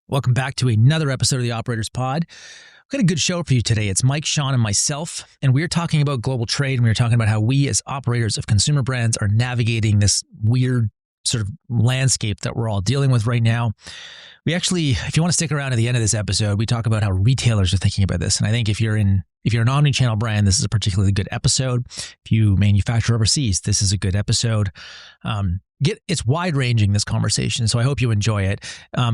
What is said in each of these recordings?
Welcome back to another episode of the Operators Pod. We've got a good show for you today. It's Mike, Sean, and myself, and we're talking about global trade, and we're talking about how we as operators of consumer brands are navigating this weird sort of landscape that we're all dealing with right now. We actually, if you want to stick around to the end of this episode, we talk about how retailers are thinking about this. And I think if you're an omni-channel brand, this is a particularly good episode. If you manufacture overseas, this is a good episode. It's wide-ranging, this conversation, so I hope you enjoy it.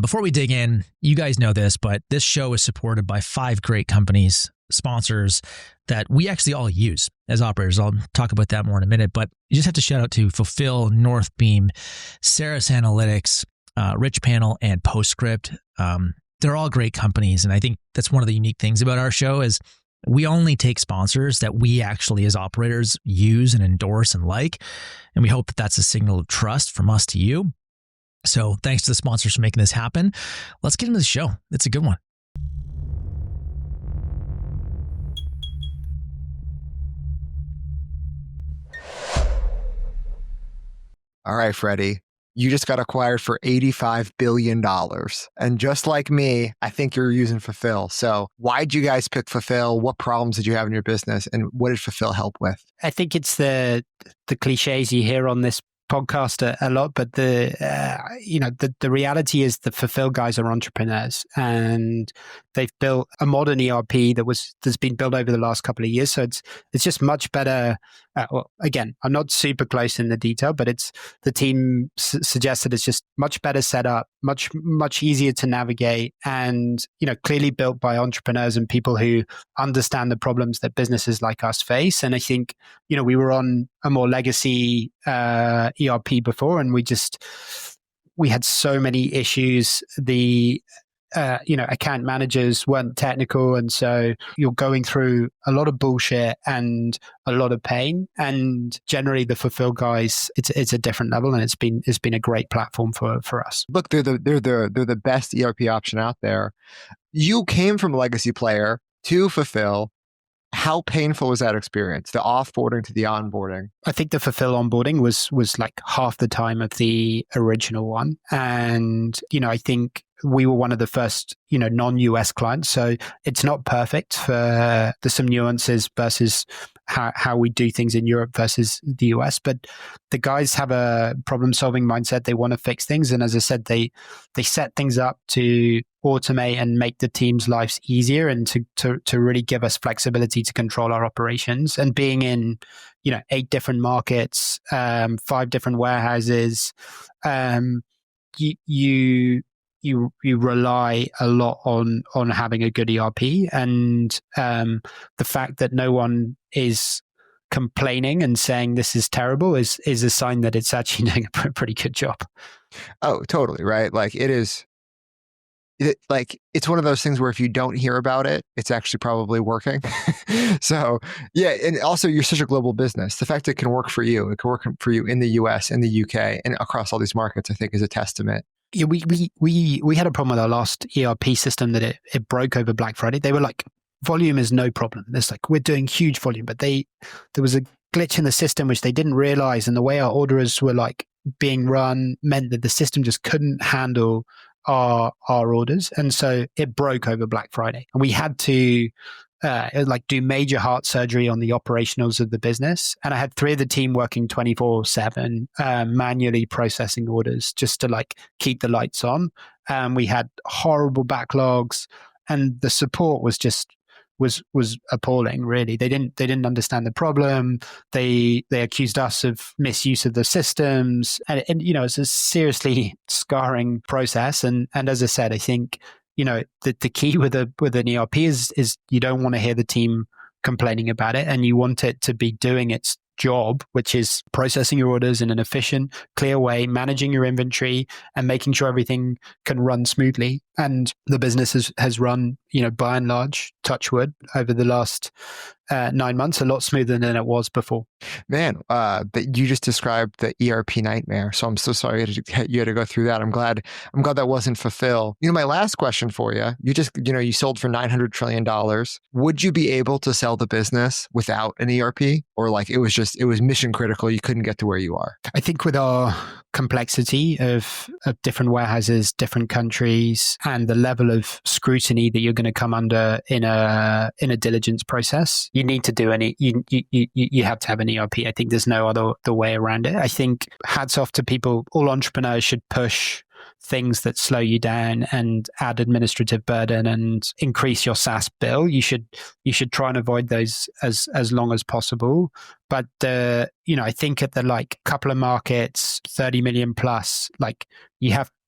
Before we dig in, you guys know this, but this show is supported by 5 great companies, sponsors that we actually all use as operators. I'll talk about that more in a minute, but you just have to shout out to Fulfill, Northbeam, Ceres Analytics, Rich Panel, and Postscript. They're all great companies, and I think that's one of the unique things about our show is we only take sponsors that we actually as operators use and endorse and like, and we hope that that's a signal of trust from us to you. So thanks to the sponsors for making this happen. Let's get into the show. It's a good one. All right, Freddie, you just got acquired for $85 billion. And just like me, I think you're using Fulfill. So why did you guys pick Fulfill? What problems did you have in your business? And what did Fulfill help with? I think it's the cliches you hear on this podcast a lot, but the reality is the Fulfill guys are entrepreneurs and they've built a modern ERP that's been built over the last couple of years. So it's just much better. Again, I'm not super close in the detail, but the team suggests that it's just much better set up, much easier to navigate, and clearly built by entrepreneurs and people who understand the problems that businesses like us face. And I think we were on a more legacy ERP before, and we had so many issues. The account managers weren't technical, and so you're going through a lot of bullshit and a lot of pain. And generally, the Fulfill guys, it's a different level, and it's been a great platform for us. Look, they're the best ERP option out there. You came from a legacy player to Fulfill. How painful was that experience? The offboarding to the onboarding? I think the Fulfill onboarding was like half the time of the original one, and I think we were one of the first, non-US clients. So it's not perfect. There's some nuances versus how we do things in Europe versus the US. But the guys have a problem-solving mindset. They want to fix things. And as I said, they set things up to automate and make the team's lives easier and to really give us flexibility to control our operations. And being in, 8 different markets, 5 different warehouses, you rely a lot on having a good ERP, and the fact that no one is complaining and saying this is terrible is a sign that it's actually doing a pretty good job. Oh, totally, right? Like it's one of those things where if you don't hear about it, it's actually probably working. So yeah, and also you're such a global business. The fact it can work for you, it can work for you in the US, in the UK, and across all these markets, I think is a testament. Yeah, we had a problem with our last ERP system that it broke over Black Friday. They were like, volume is no problem. It's like, we're doing huge volume, but there was a glitch in the system which they didn't realize, and the way our orderers were like being run meant that the system just couldn't handle our orders, and so it broke over Black Friday, and we had to do major heart surgery on the operationals of the business. And I had 3 of the team working 24/7, manually processing orders just to keep the lights on. We had horrible backlogs, and the support was appalling. Really, they didn't understand the problem. They accused us of misuse of the systems, and it's a seriously scarring process. And as I said, I think the key with an ERP is you don't want to hear the team complaining about it, and you want it to be doing its job, which is processing your orders in an efficient, clear way, managing your inventory, and making sure everything can run smoothly. And the business has run, by and large, touch wood, over the last 9 months, a lot smoother than it was before. Man, that you just described the ERP nightmare. So I'm so sorry you had to go through that. I'm glad that wasn't Fulfill. My last question for you, you sold for $900 trillion. Would you be able to sell the business without an ERP, or like it was mission critical, you couldn't get to where you are? I think with our complexity of different warehouses, different countries, and the level of scrutiny that you're going to come under in a diligence process, you need to do you have to have an ERP. I think there's no other way around it. I think hats off to people. All entrepreneurs should push things that slow you down and add administrative burden and increase your SaaS bill. You should try and avoid those as long as possible. But I think at the couple of markets, 30 million plus,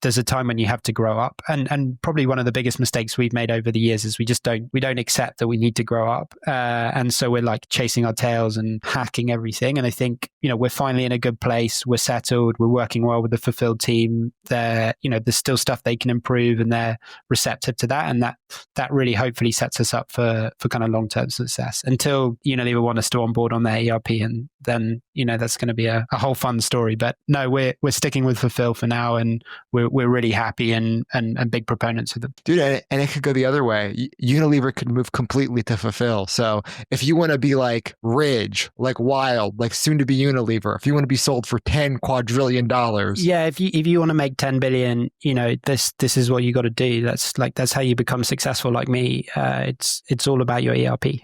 there's a time when you have to grow up. And probably one of the biggest mistakes we've made over the years is we don't accept that we need to grow up. And so we're chasing our tails and hacking everything. And I think, we're finally in a good place. We're settled. We're working well with the Fulfilled team. There's still stuff they can improve, and they're receptive to that. And that really hopefully sets us up for kind of long-term success until, they want us to onboard on their ERP. And then, that's going to be a whole fun story. But no, we're sticking with Fulfill for now. And we're really happy and big proponents of them. Dude, and it could go the other way. Unilever could move completely to Fulfill. So if you want to be like Ridge, like Wild, like soon to be Unilever, if you want to be sold for $10 quadrillion. Yeah, if you want to make 10 billion, this is what you got to do. That's how you become successful like me. It's all about your ERP.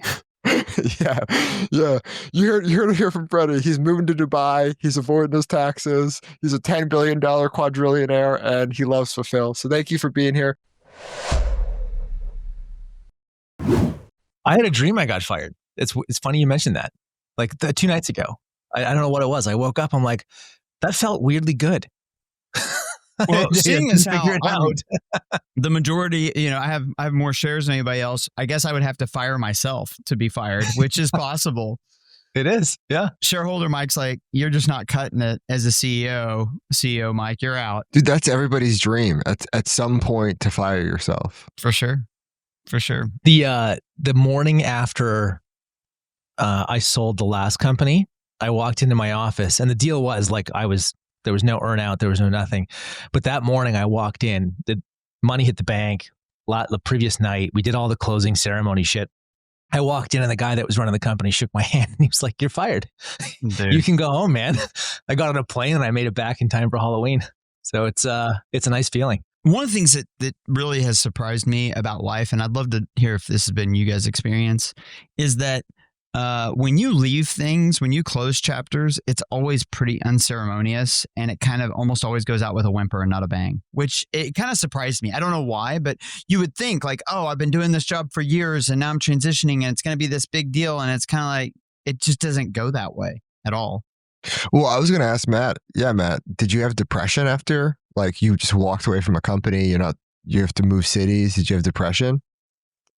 Yeah. You heard it here from Freddie. He's moving to Dubai. He's avoiding his taxes. He's a $10 billion quadrillionaire, and he loves Fulfill. So thank you for being here. I had a dream I got fired. It's funny you mentioned that. 2 nights ago. I don't know what it was. I woke up. I'm like, that felt weirdly good. Well, seeing as how the majority, I have more shares than anybody else. I guess I would have to fire myself to be fired, which is possible. It is. Yeah. Shareholder Mike's like, you're just not cutting it as a CEO. CEO Mike, you're out. Dude, that's everybody's dream at some point to fire yourself. For sure. The morning after I sold the last company, I walked into my office, and the deal was there was no earn-out, there was no nothing. But that morning I walked in, the money hit the bank the previous night. We did all the closing ceremony shit. I walked in, and the guy that was running the company shook my hand, and he was like, "You're fired. Dude. You can go home, man." I got on a plane, and I made it back in time for Halloween. So it's a nice feeling. One of the things that really has surprised me about life, and I'd love to hear if this has been you guys' experience, is that when you leave things, when you close chapters, it's always pretty unceremonious, and it kind of almost always goes out with a whimper and not a bang, which it kind of surprised me. I don't know why, but you would think I've been doing this job for years and now I'm transitioning and it's going to be this big deal. And it's kind of like, it just doesn't go that way at all. Well, I was going to ask Matt. Yeah, Matt, did you have depression after? You just walked away from a company, you have to move cities. Did you have depression?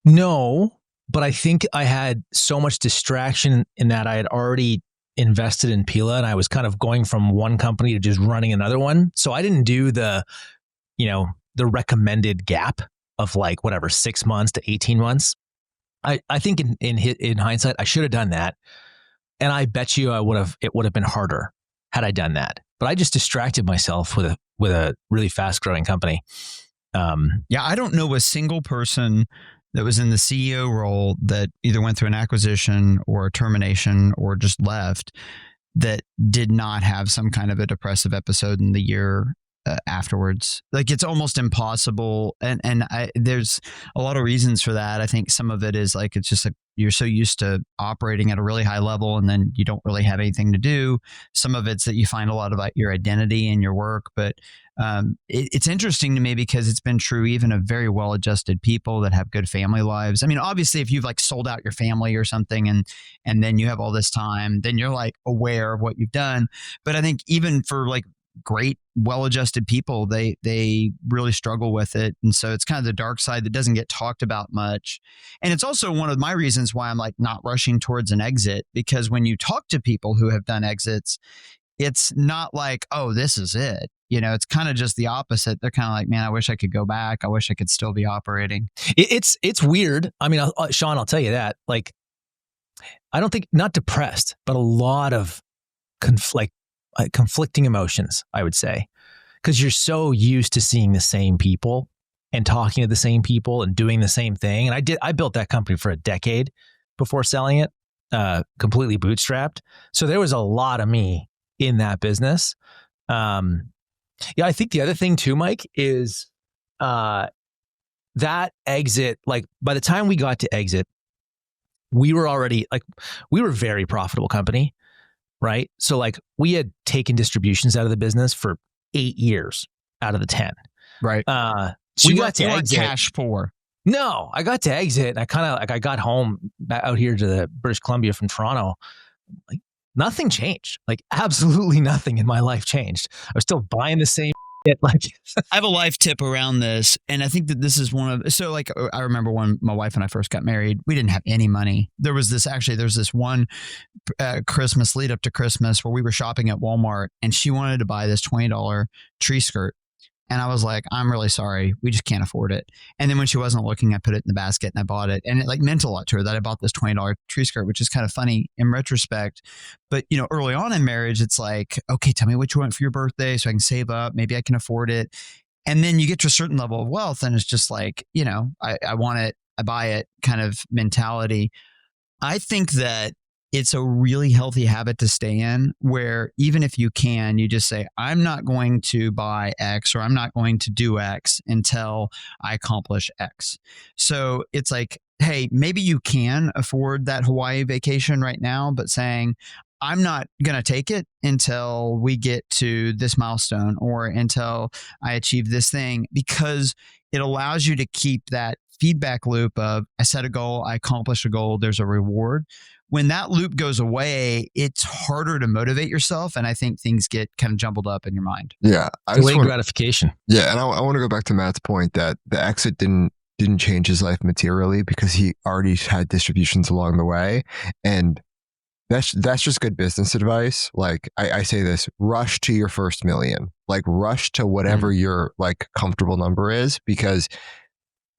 No. But I think I had so much distraction in that I had already invested in Pila, and I was kind of going from one company to just running another one. So I didn't do the recommended gap of 6 months to 18 months. I think in hindsight, I should have done that. And I bet you it would have been harder had I done that. But I just distracted myself with a really fast growing company. I don't know a single person that was in the CEO role that either went through an acquisition or a termination or just left that did not have some kind of a depressive episode in the year afterwards. It's almost impossible. And there's a lot of reasons for that. I think some of it is it's just you're so used to operating at a really high level and then you don't really have anything to do. Some of it's that you find a lot about your identity and your work. But it's interesting to me because it's been true even of very well-adjusted people that have good family lives. I mean, obviously, if you've sold out your family or something and then you have all this time, then you're aware of what you've done. But I think even for great, well-adjusted people, they really struggle with it. And so it's kind of the dark side that doesn't get talked about much. And it's also one of my reasons why I'm not rushing towards an exit, because when you talk to people who have done exits, it's not oh, this is it. It's kind of just the opposite. They're kind of man, I wish I could go back. I wish I could still be operating. It's weird. I mean, Sean, I'll tell you that. I don't think, not depressed, but a lot of conflicting emotions, I would say, because you're so used to seeing the same people and talking to the same people and doing the same thing. And I built that company for a decade before selling it, completely bootstrapped. So there was a lot of me in that business. Yeah, I think the other thing too, Mike, is that exit, like by the time we got to exit, we were already we were a very profitable company, right? So like we had taken distributions out of the business for 8 years out of the 10. Right. So we you got to exit. cash poor. No, I got to exit. And I kind of I got home out here to the British Columbia from Toronto. Like nothing changed. Like absolutely nothing in my life changed. I was still buying the same shit. Like I have a life tip around this. And I think that this is one of, so like, I remember when my wife and I first got married, we didn't have any money. There's this one Christmas lead up to Christmas where we were shopping at Walmart and she wanted to buy this $20 tree skirt. And I was like, I'm really sorry. We just can't afford it. And then when she wasn't looking, I put it in the basket and I bought it. And it like meant a lot to her that I bought this $20 tree skirt, which is kind of funny in retrospect. But, you know, early on in marriage, it's like, okay, tell me what you want for your birthday so I can save up. Maybe I can afford it. And then you get to a certain level of wealth and it's just like, you know, I want it, I buy it kind of mentality. I think that it's a really healthy habit to stay in where even if you can, you just say, I'm not going to buy X or I'm not going to do X until I accomplish X. So it's like, hey, maybe you can afford that Hawaii vacation right now, but saying, I'm not going to take it until we get to this milestone or until I achieve this thing, because it allows you to keep that feedback loop of I set a goal, I accomplished a goal, there's a reward. When that loop goes away, it's harder to motivate yourself. And I think things get kind of jumbled up in your mind. Yeah. Delayed gratification. Yeah. And I want to go back to Matt's point that the exit didn't change his life materially because he already had distributions along the way. And that's just good business advice. Like I say this, rush to your first million, like rush to whatever your like comfortable number is, because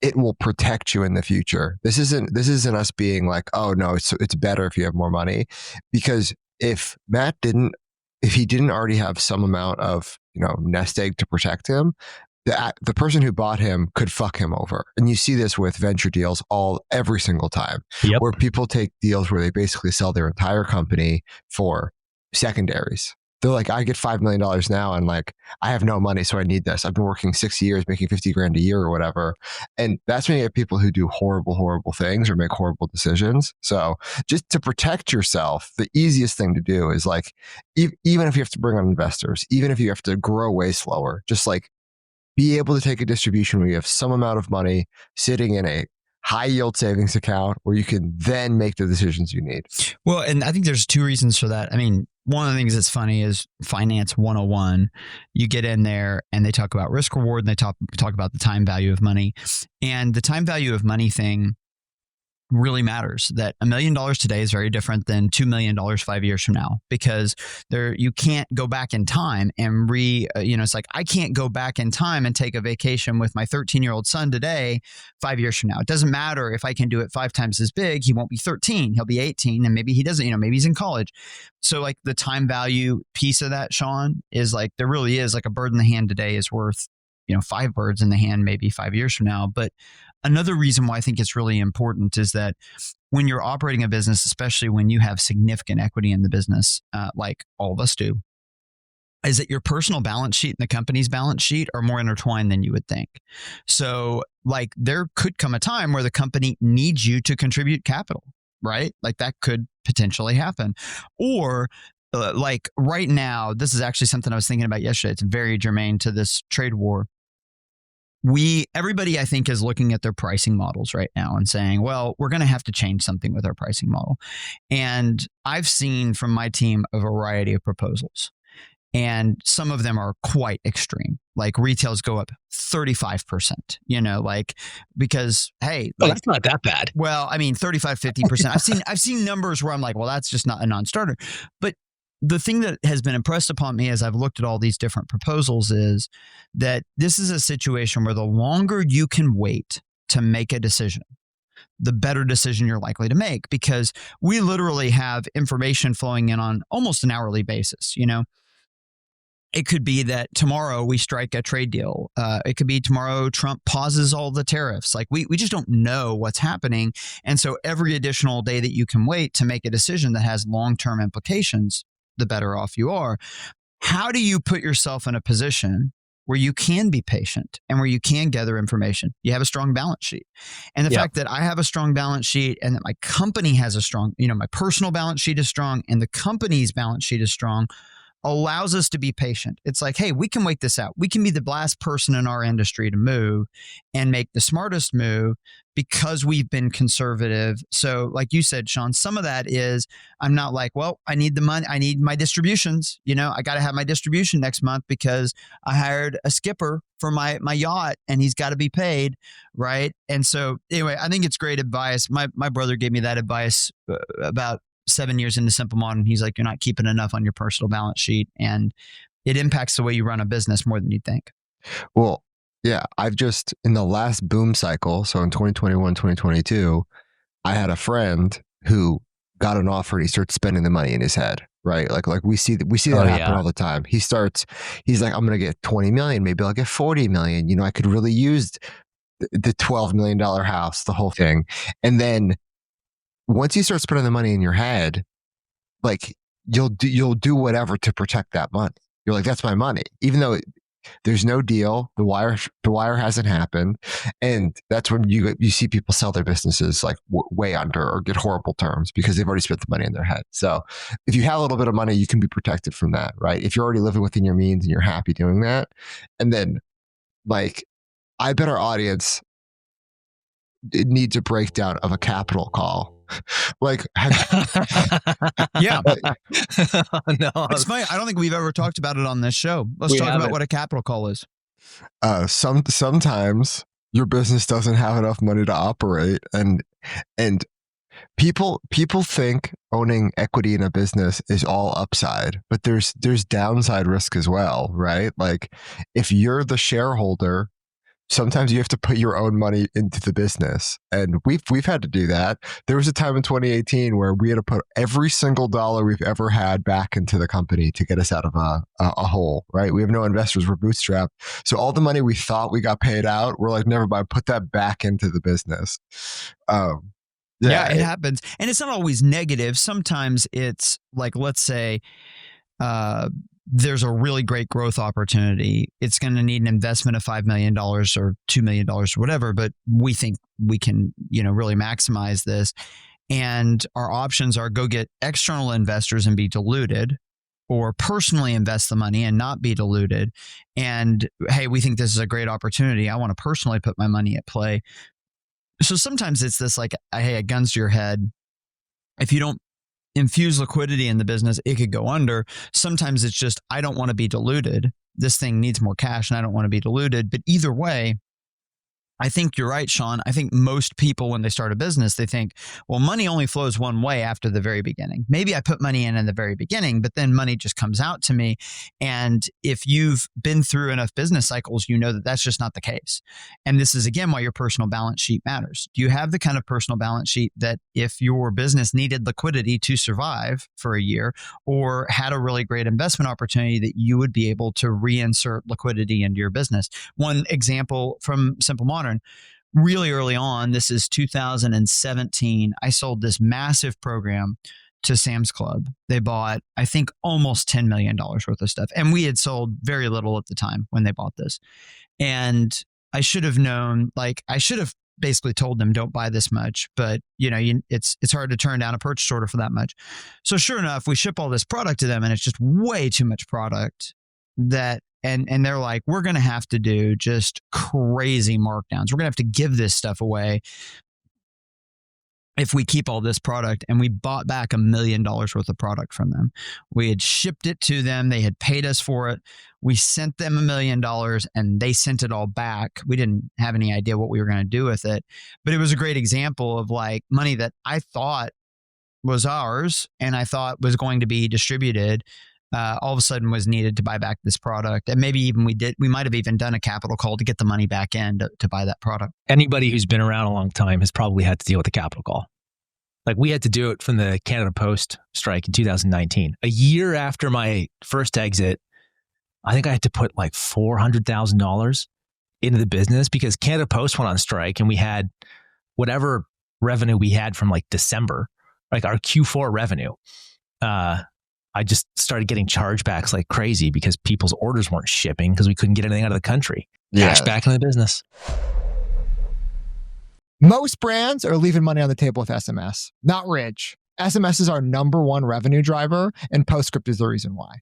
it will protect you in the future. This isn't us being like, oh no, it's better if you have more money, because if he didn't already have some amount of, you know, nest egg to protect him, the person who bought him could fuck him over. And you see this with venture deals every single time, where people take deals where they basically sell their entire company for secondaries. They're like, I get $5 million now and like, I have no money, so I need this. I've been working 6 years, making 50 grand a year or whatever. And that's when you have people who do horrible, horrible things or make horrible decisions. So just to protect yourself, the easiest thing to do is like, even if you have to bring on investors, even if you have to grow way slower, just like be able to take a distribution where you have some amount of money sitting in a high yield savings account where you can then make the decisions you need. Well, and I think there's two reasons for that. I mean, one of the things that's funny is Finance 101. You get in there and they talk about risk reward and they talk about the time value of money. And the time value of money thing really matters. That $1 million today is very different than $2 million 5 years from now, because you can't go back in time and it's like, I can't go back in time and take a vacation with my 13-year-old son today, 5 years from now. It doesn't matter if I can do it 5 times as big. He won't be 13. He'll be 18. And maybe he doesn't, maybe he's in college. So like the time value piece of that, Sean, is like, there really is like a bird in the hand today is worth, 5 birds in the hand, maybe 5 years from now. But another reason why I think it's really important is that when you're operating a business, especially when you have significant equity in the business, like all of us do, is that your personal balance sheet and the company's balance sheet are more intertwined than you would think. So like there could come a time where the company needs you to contribute capital, right? Like that could potentially happen. Or like right now, this is actually something I was thinking about yesterday. It's very germane to this trade war. Everybody I think is looking at their pricing models right now and saying, well, we're going to have to change something with our pricing model. And I've seen from my team a variety of proposals, and some of them are quite extreme. Like retails go up 35%, because, hey, that's not that bad. Well, I mean, 35, 50%. I've seen numbers where I'm like, well, that's just not a non-starter. But the thing that has been impressed upon me as I've looked at all these different proposals is that this is a situation where the longer you can wait to make a decision, the better decision you're likely to make, because we literally have information flowing in on almost an hourly basis. It could be that tomorrow we strike a trade deal. It could be tomorrow Trump pauses all the tariffs. Like we just don't know what's happening. And so every additional day that you can wait to make a decision that has long-term implications, the better off you are. How do you put yourself in a position where you can be patient and where you can gather information? You have a strong balance sheet. And the fact that I have a strong balance sheet and that my company has a strong, my personal balance sheet is strong and the company's balance sheet is strong, allows us to be patient. It's like, hey, we can wait this out. We can be the last person in our industry to move and make the smartest move because we've been conservative. So like you said, Sean, some of that is I'm not like, well, I need the money. I need my distributions. I got to have my distribution next month because I hired a skipper for my yacht and he's got to be paid. Right. And so anyway, I think it's great advice. My brother gave me that advice about 7 years into Simple Modern. He's like, you're not keeping enough on your personal balance sheet, and it impacts the way you run a business more than you think. Well, yeah, I've just, in the last boom cycle, so in 2021, 2022, I had a friend who got an offer and he started spending the money in his head, right? Like we see that happen all the time. He's like, I'm going to get 20 million. Maybe I'll get 40 million. I could really use the $12 million house, the whole thing. And then once you start spending the money in your head, like you'll do whatever to protect that money. You're like, that's my money, even though there's no deal. The wire hasn't happened, and that's when you see people sell their businesses like way under or get horrible terms because they've already spent the money in their head. So if you have a little bit of money, you can be protected from that, right? If you're already living within your means and you're happy doing that, and then like I bet our audience it needs a breakdown of a capital call. Like, yeah, no, it's funny. I don't think we've ever talked about it on this show. Let's talk about what a capital call is. Sometimes your business doesn't have enough money to operate, and people think owning equity in a business is all upside, but there's downside risk as well, right? Like if you're the shareholder, sometimes you have to put your own money into the business. And we've had to do that. There was a time in 2018 where we had to put every single dollar we've ever had back into the company to get us out of a hole, right? We have no investors, we're bootstrapped. So all the money we thought we got paid out, we're like, never mind, put that back into the business. Yeah, it happens. And it's not always negative. Sometimes it's like, let's say, there's a really great growth opportunity. It's going to need an investment of $5 million or $2 million or whatever, but we think we can, really maximize this. And our options are go get external investors and be diluted, or personally invest the money and not be diluted. And hey, we think this is a great opportunity. I want to personally put my money at play. So sometimes it's this like, hey, a gun's to your head. If you don't infuse liquidity in the business, it could go under. Sometimes it's just, I don't want to be diluted. This thing needs more cash and I don't want to be diluted. But either way, I think you're right, Sean. I think most people, when they start a business, they think, well, money only flows one way after the very beginning. Maybe I put money in the very beginning, but then money just comes out to me. And if you've been through enough business cycles, you know that that's just not the case. And this is, again, why your personal balance sheet matters. Do you have the kind of personal balance sheet that if your business needed liquidity to survive for a year or had a really great investment opportunity, that you would be able to reinsert liquidity into your business? One example from Simple Modern, really early on, this is 2017, I sold this massive program to Sam's Club. They bought, I think, almost $10 million worth of stuff. And we had sold very little at the time when they bought this. And I should have known, I should have basically told them, don't buy this much. But, it's hard to turn down a purchase order for that much. So sure enough, we ship all this product to them and it's just way too much product and they're like, we're going to have to do just crazy markdowns. We're going to have to give this stuff away if we keep all this product. And we bought back $1 million worth of product from them. We had shipped it to them. They had paid us for it. We sent them $1 million and they sent it all back. We didn't have any idea what we were going to do with it. But it was a great example of money that I thought was ours and I thought was going to be distributed. all of a sudden was needed to buy back this product. And maybe even we might have even done a capital call to get the money back in to buy that product. Anybody who's been around a long time has probably had to deal with a capital call. Like we had to do it from the Canada Post strike in 2019. A year after my first exit, I think I had to put like $400,000 into the business because Canada Post went on strike and we had whatever revenue we had from like December, like our Q4 revenue. I just started getting chargebacks like crazy because people's orders weren't shipping because we couldn't get anything out of the country. Cash back into the business. Most brands are leaving money on the table with SMS. Not Ridge. SMS is our number one revenue driver, and PostScript is the reason why.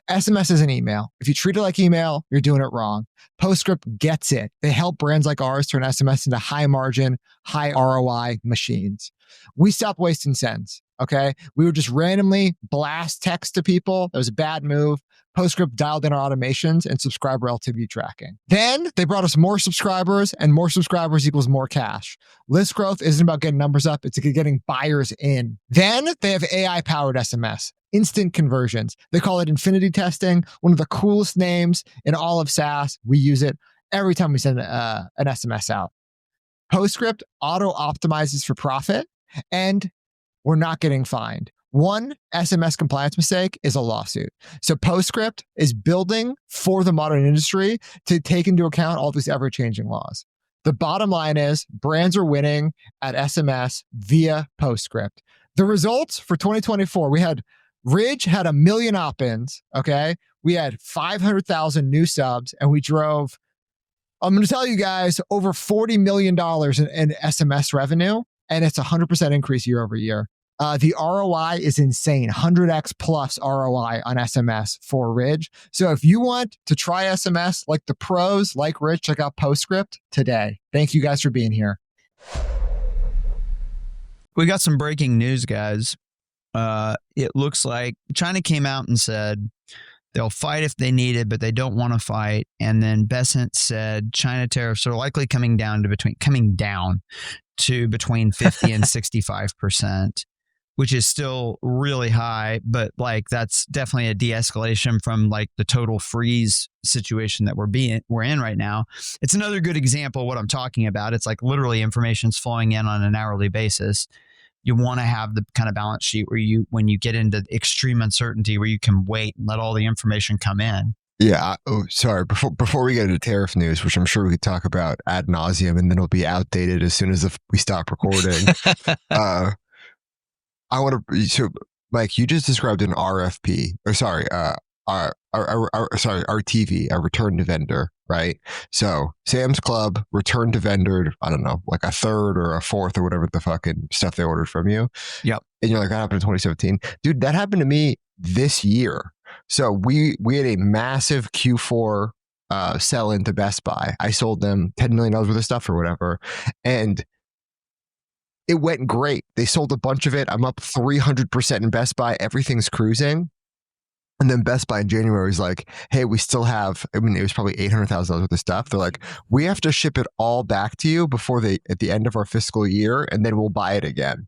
SMS is an email. If you treat it like email, you're doing it wrong. PostScript gets it. They help brands like ours turn SMS into high margin, high ROI machines. We stopped wasting sends, okay? We would just randomly blast text to people. That was a bad move. PostScript dialed in our automations and subscriber LTV tracking. Then they brought us more subscribers, and more subscribers equals more cash. List growth isn't about getting numbers up. It's getting buyers in. Then they have AI-powered SMS. Instant conversions. They call it infinity testing, one of the coolest names in all of SaaS. We use it every time we send an SMS out. PostScript auto-optimizes for profit, and we're not getting fined. One SMS compliance mistake is a lawsuit. So PostScript is building for the modern industry to take into account all these ever-changing laws. The bottom line is brands are winning at SMS via PostScript. The results for 2024, Ridge had 1 million opt-ins, okay? We had 500,000 new subs, and we drove, I'm going to tell you guys, over $40 million in SMS revenue, and it's a 100% increase year over year. The ROI is insane, 100x plus ROI on SMS for Ridge. So if you want to try SMS like the pros, like Ridge, check out PostScript today. Thank you guys for being here. We got some breaking news, guys. It looks like China came out and said they'll fight if they need it, but they don't want to fight. And then Besant said China tariffs are likely coming down to between 50 and 65%, which is still really high, but like that's definitely a de-escalation from like the total freeze situation that we're in right now. It's another good example of what I'm talking about. It's like literally information's flowing in on an hourly basis. You want to have the kind of balance sheet where when you get into extreme uncertainty, where you can wait and let all the information come in. Yeah. Oh, sorry. Before we get into tariff news, which I'm sure we could talk about ad nauseum, and then it'll be outdated as soon as we stop recording. I want to. So, Mike, you just described an RFP, or sorry, RTV, a return to vendor, right? So Sam's Club returned to vendor, I don't know, like a third or a fourth or whatever the fucking stuff they ordered from you. Yep. And you're like, that happened in 2017. Dude, that happened to me this year. So we had a massive Q4 sell into Best Buy. I sold them $10 million worth of stuff or whatever. And it went great. They sold a bunch of it. I'm up 300% in Best Buy. Everything's cruising. And then Best Buy in January was like, hey, we still have, I mean, it was probably $800,000 worth of stuff. They're like, we have to ship it all back to you at the end of our fiscal year, and then we'll buy it again.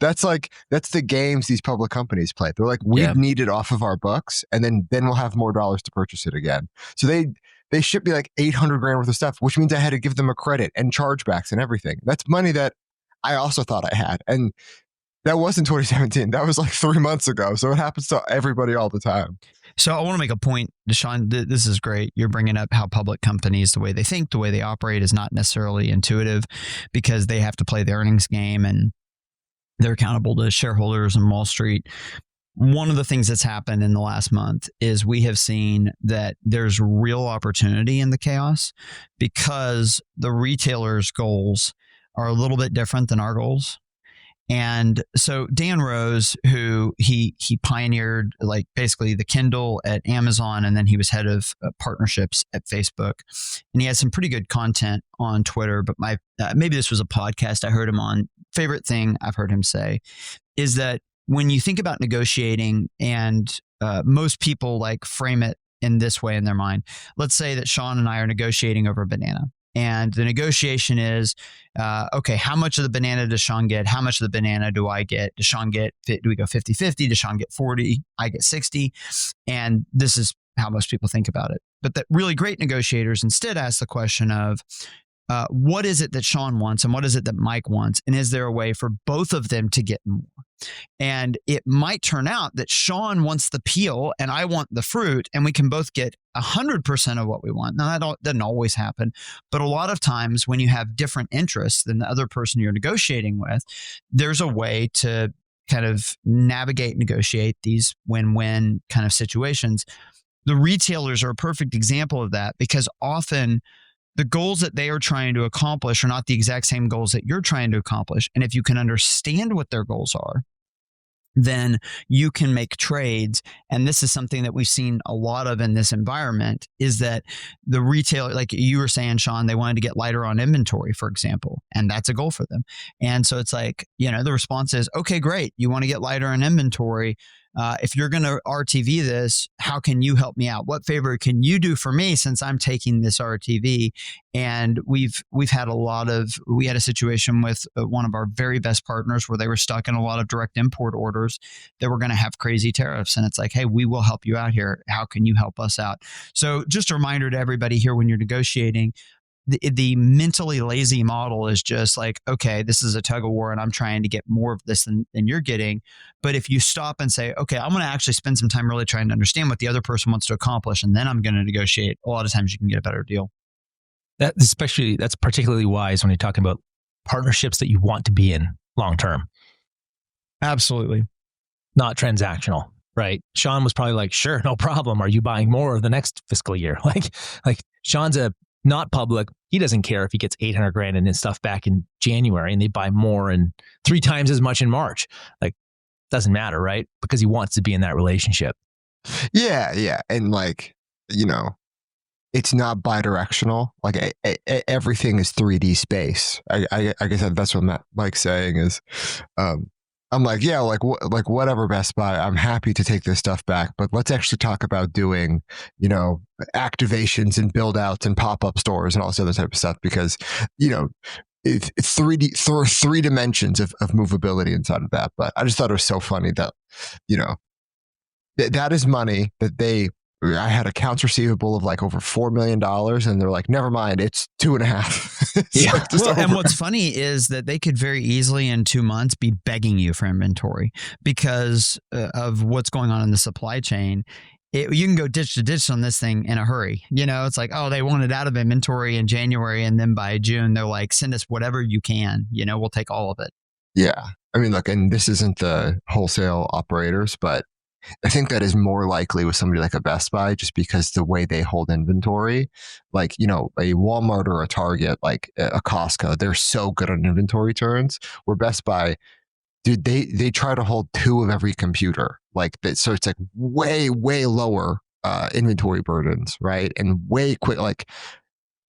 That's the games these public companies play. They're like, we need it off of our books, and then we'll have more dollars to purchase it again. So they shipped me like $800,000 worth of stuff, which means I had to give them a credit and chargebacks and everything. That's money that I also thought I had. And that wasn't 2017. That was like 3 months ago. So it happens to everybody all the time. So I want to make a point, Deshaun. This is great. You're bringing up how public companies, the way they think, the way they operate is not necessarily intuitive because they have to play the earnings game and they're accountable to shareholders and Wall Street. One of the things that's happened in the last month is we have seen that there's real opportunity in the chaos because the retailers' goals are a little bit different than our goals. And so Dan Rose, who he pioneered like basically the Kindle at Amazon, and then he was head of partnerships at Facebook, and he has some pretty good content on Twitter. But maybe this was a podcast I heard him on. Favorite thing I've heard him say is that when you think about negotiating, and most people like frame it in this way in their mind. Let's say that Sean and I are negotiating over a banana. And the negotiation is, okay, how much of the banana does Sean get? How much of the banana do I get? Does Sean get, do we go 50-50? Does Sean get 40? I get 60. And this is how most people think about it. But the really great negotiators instead ask the question of, what is it that Sean wants and what is it that Mike wants? And is there a way for both of them to get more? And it might turn out that Sean wants the peel and I want the fruit, and we can both get 100% of what we want. Now, that doesn't always happen, but a lot of times when you have different interests than the other person you're negotiating with, there's a way to kind of navigate, negotiate these win-win kind of situations. The retailers are a perfect example of that, because often the goals that they are trying to accomplish are not the exact same goals that you're trying to accomplish. And if you can understand what their goals are, then you can make trades. And this is something that we've seen a lot of in this environment, is that the retailer, like you were saying, Sean, they wanted to get lighter on inventory, for example, and that's a goal for them. And so it's like, the response is, okay, great. You want to get lighter on inventory. If you're going to RTV this, how can you help me out? What favor can you do for me since I'm taking this RTV? And we've had we had a situation with one of our very best partners where they were stuck in a lot of direct import orders that were going to have crazy tariffs. And it's like, hey, we will help you out here. How can you help us out? So just a reminder to everybody here, when you're negotiating, the mentally lazy model is just like, okay, this is a tug of war and I'm trying to get more of this than you're getting. But if you stop and say, okay, I'm going to actually spend some time really trying to understand what the other person wants to accomplish, and then I'm going to negotiate, a lot of times you can get a better deal. That's particularly wise when you're talking about partnerships that you want to be in long term. Absolutely. Not transactional, right? Sean was probably like, sure, no problem. Are you buying more the next fiscal year? Like Sean's not public. He doesn't care if he gets $800,000 in his stuff back in January and they buy more and 3 times as much in March. Like, doesn't matter, right? Because he wants to be in that relationship. Yeah. And it's not bidirectional. Like everything is 3D space. I guess that's what Mike's saying is, I'm like, yeah, like whatever, Best Buy, I'm happy to take this stuff back, but let's actually talk about doing, activations and build outs and pop-up stores and all this other type of stuff, because, it's 3D, three dimensions of movability inside of that. But I just thought it was so funny that, that is money that I had accounts receivable of like over $4 million, and they're like, never mind, it's 2.5. Yeah. Well, and what's funny is that they could very easily in 2 months be begging you for inventory because of what's going on in the supply chain. You can go ditch to ditch on this thing in a hurry. It's like, oh, they want it out of inventory in January, and then by June, they're like, send us whatever you can. We'll take all of it. Yeah. I mean, look, and this isn't the wholesale operators, but I think that is more likely with somebody like a Best Buy, just because the way they hold inventory, like, a Walmart or a Target, like a Costco, they're so good on inventory turns, where Best Buy, dude, they try to hold 2 of every computer, like that. So it's like way lower inventory burdens, right? And way quick. Like,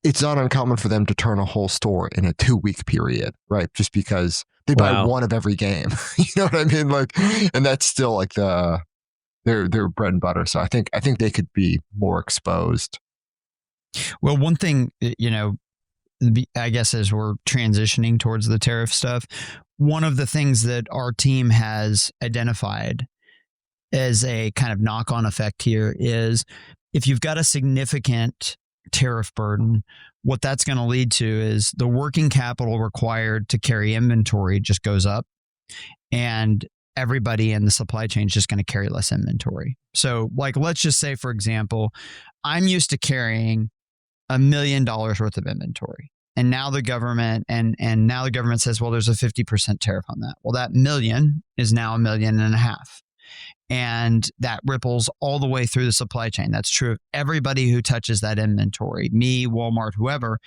it's not uncommon for them to turn a whole store in a 2-week period, right? Just because they buy 1 of every game. You know what I mean? Like, and that's still like their bread and butter. So I think they could be more exposed. Well, one thing, I guess as we're transitioning towards the tariff stuff, one of the things that our team has identified as a kind of knock-on effect here is, if you've got a significant tariff burden, what that's going to lead to is the working capital required to carry inventory just goes up, and everybody in the supply chain is just going to carry less inventory. So, like, let's just say, for example, I'm used to carrying $1 million worth of inventory. And now the government says, well, there's a 50% tariff on that. Well, that million is now $1.5 million. And that ripples all the way through the supply chain. That's true of everybody who touches that inventory, me, Walmart, whoever.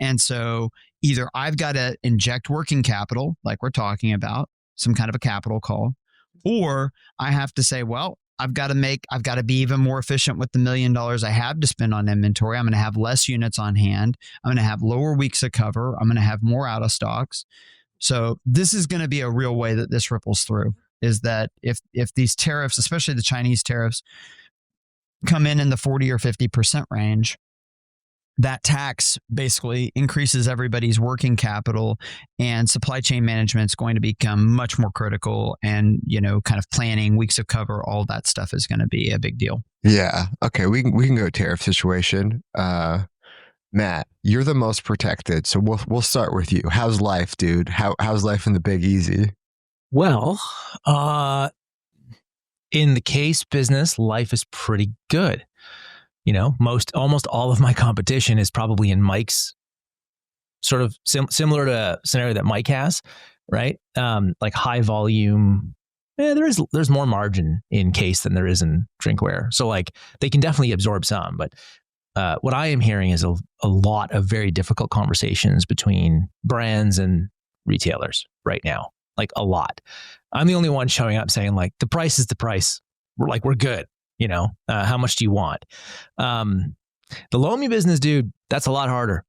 And so either I've got to inject working capital, like we're talking about, some kind of a capital call, or I have to say, well, I've got to be even more efficient with the $1 million I have to spend on inventory. I'm going to have less units on hand. I'm going to have lower weeks of cover. I'm going to have more out of stocks. So this is going to be a real way that this ripples through, is that if these tariffs, especially the Chinese tariffs, come in the 40 or 50% range, that tax basically increases everybody's working capital, and supply chain management is going to become much more critical. And, kind of planning, weeks of cover, all that stuff is going to be a big deal. Yeah. Okay. We can go tariff situation. Matt, you're the most protected, so we'll start with you. How's life, dude? How's life in the Big Easy? Well, in the case business, life is pretty good. Almost all of my competition is probably in Mike's sort of similar to scenario that Mike has, right? Like high volume. There's more margin in case than there is in drinkware. So like they can definitely absorb some, but what I am hearing is a lot of very difficult conversations between brands and retailers right now, like a lot. I'm the only one showing up saying like, the price is the price. We're good. How much do you want? The Lomi business, dude, that's a lot harder.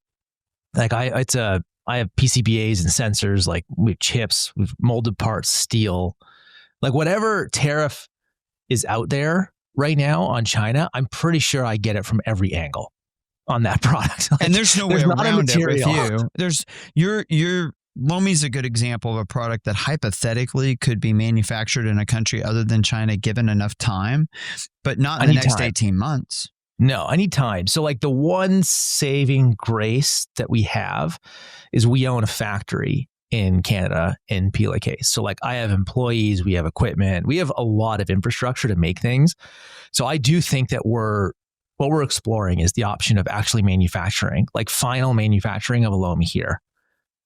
Like I have PCBAs and sensors, like we have chips, we've molded parts, steel, like whatever tariff is out there right now on China, I'm pretty sure I get it from every angle on that product. Like, and there's no way around it with you. Your Lomi's a good example of a product that hypothetically could be manufactured in a country other than China given enough time, but not in the next 18 months. No, I need time. So like the one saving grace that we have is we own a factory in Canada in Pila Case. So like I have employees, we have equipment, we have a lot of infrastructure to make things. So I do think that what we're exploring is the option of actually manufacturing, like final manufacturing of a Lomi here.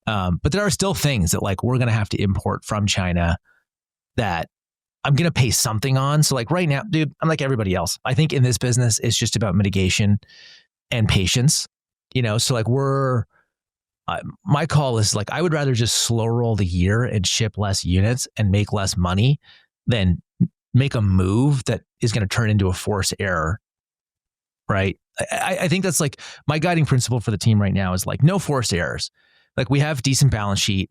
But there are still things that like we're going to have to import from China that I'm going to pay something on. So like right now, dude, I'm like everybody else. I think in this business, it's just about mitigation and patience, so like my call is like, I would rather just slow roll the year and ship less units and make less money than make a move that is going to turn into a forced error. Right. I think that's like my guiding principle for the team right now is like no forced errors. Like we have decent balance sheet.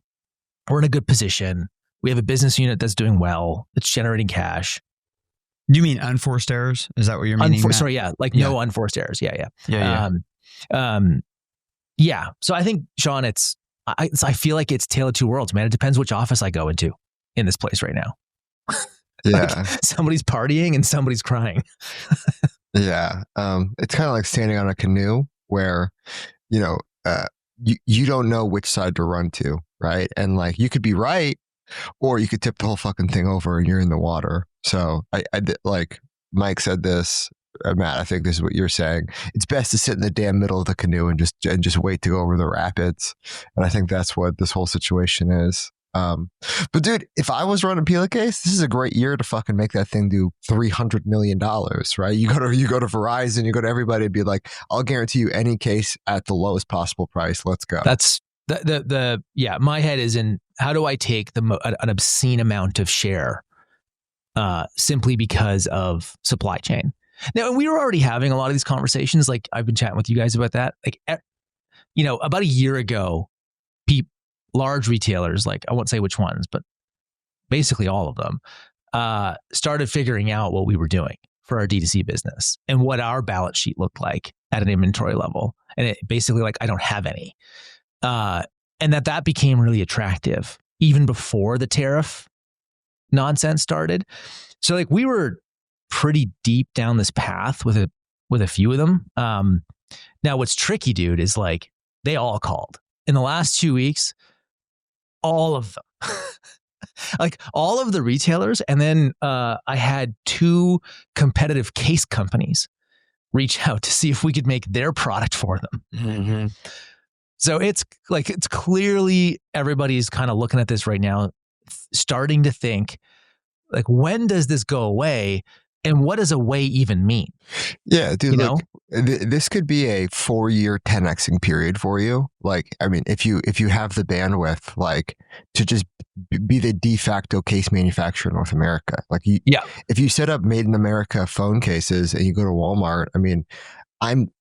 We're in a good position. We have a business unit that's doing well. It's generating cash. Do you mean unforced errors? Is that what you're meaning? Sorry. Yeah. Like no unforced errors. Yeah. Yeah. So I think, Sean, I feel like it's tale of two worlds, man. It depends which office I go into in this place right now. Yeah. Like somebody's partying and somebody's crying. Yeah. It's kind of like standing on a canoe where, you don't know which side to run to, right? And like you could be right, or you could tip the whole fucking thing over and you're in the water. So I like Mike said this, Matt, I think this is what you're saying. It's best to sit in the damn middle of the canoe and just wait to go over the rapids. And I think that's what this whole situation is. But dude, if I was running Pila Case, this is a great year to fucking make that thing do $300 million, right? You go to Verizon, you go to everybody and be like, I'll guarantee you any case at the lowest possible price. Let's go. That's my head is in how do I take an obscene amount of share simply because of supply chain. Now, we were already having a lot of these conversations. Like I've been chatting with you guys about that. Like, about a year ago, large retailers, like I won't say which ones, but basically all of them, started figuring out what we were doing for our D2C business and what our balance sheet looked like at an inventory level. And it basically like, I don't have any. And that became really attractive even before the tariff nonsense started. So like we were pretty deep down this path with a few of them. Now what's tricky, dude, is like they all called in the last 2 weeks, all of them, like all of the retailers. And then I had 2 competitive case companies reach out to see if we could make their product for them. Mm-hmm. So it's clearly everybody's kind of looking at this right now, starting to think like, when does this go away? And what does away even mean? Yeah, dude, this could be a 4-year 10xing period for you. Like, I mean, if you have the bandwidth, like to just be the de facto case manufacturer in North America, like if you set up made in America phone cases and you go to Walmart, I mean, I'm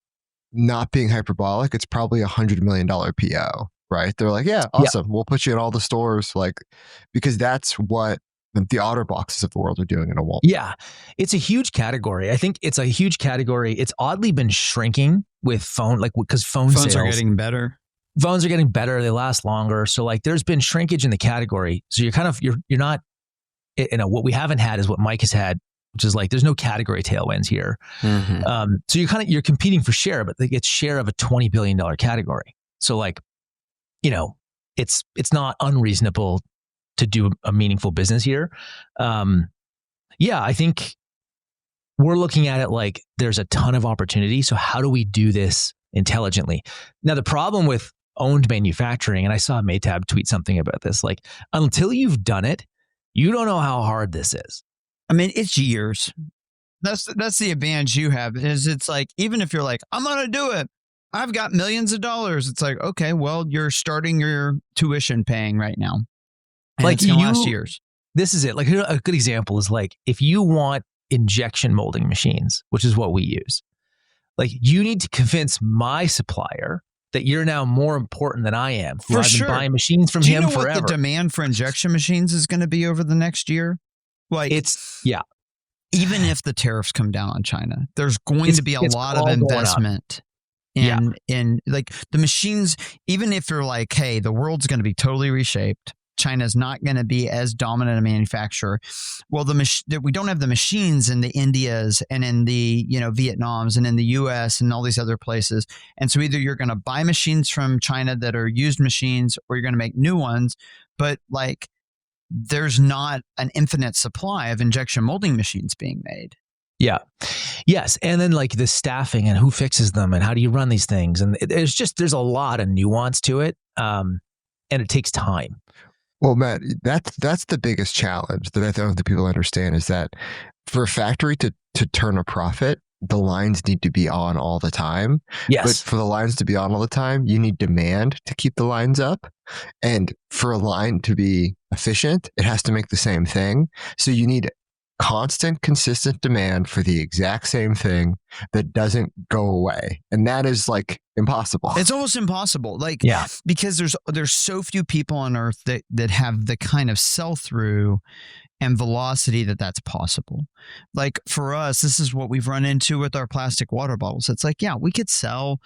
not being hyperbolic. It's probably $100 million PO, right? They're like, yeah, awesome. We'll put you in all the stores, like, because that's what the OtterBoxes of the world are doing in a Walmart. Yeah, it's a huge category. I think it's a huge category. It's oddly been shrinking with phone, like because Phones sales are getting better. Phones are getting better. They last longer. So like there's been shrinkage in the category. So you're not, what we haven't had is what Mike has had, which is like, there's no category tailwinds here. Mm-hmm. So you're competing for share, but it's share of a $20 billion category. So like, it's not unreasonable to do a meaningful business here. I think we're looking at it like there's a ton of opportunity. So how do we do this intelligently? Now, the problem with owned manufacturing, and I saw Maytab tweet something about this, like until you've done it, you don't know how hard this is. I mean, it's years. That's the advantage you have is it's like, even if you're like, I'm going to do it, I've got millions of dollars. It's like, okay, well, you're starting your tuition paying right now. And like it's going to last years. This is it. Like a good example is like, if you want injection molding machines, which is what we use, like you need to convince my supplier that you're now more important than I am. For I've sure. been buying machines from Do you him know forever. what the demand for injection machines is going to be over the next year? Like even if the tariffs come down on China, there's going to be a lot of investment in like the machines. Even if you're like, hey, the world's going to be totally reshaped, China's not going to be as dominant a manufacturer. Well, we don't have the machines in the Indias and in the Vietnams and in the US and all these other places. And so either you're going to buy machines from China that are used machines, or you're going to make new ones. But like, there's not an infinite supply of injection molding machines being made. Yeah. Yes. And then like the staffing and who fixes them and how do you run these things? And there's a lot of nuance to it. And it takes time. Well, Matt, that's the biggest challenge that I don't think people understand is that for a factory to turn a profit, the lines need to be on all the time. Yes. But for the lines to be on all the time, you need demand to keep the lines up. And for a line to be efficient, it has to make the same thing. So you need constant, consistent demand for the exact same thing that doesn't go away. And that is like impossible. It's almost impossible. Like, because there's so few people on earth that have the kind of sell through and velocity that's possible. Like for us, this is what we've run into with our plastic water bottles. It's like, we could sell,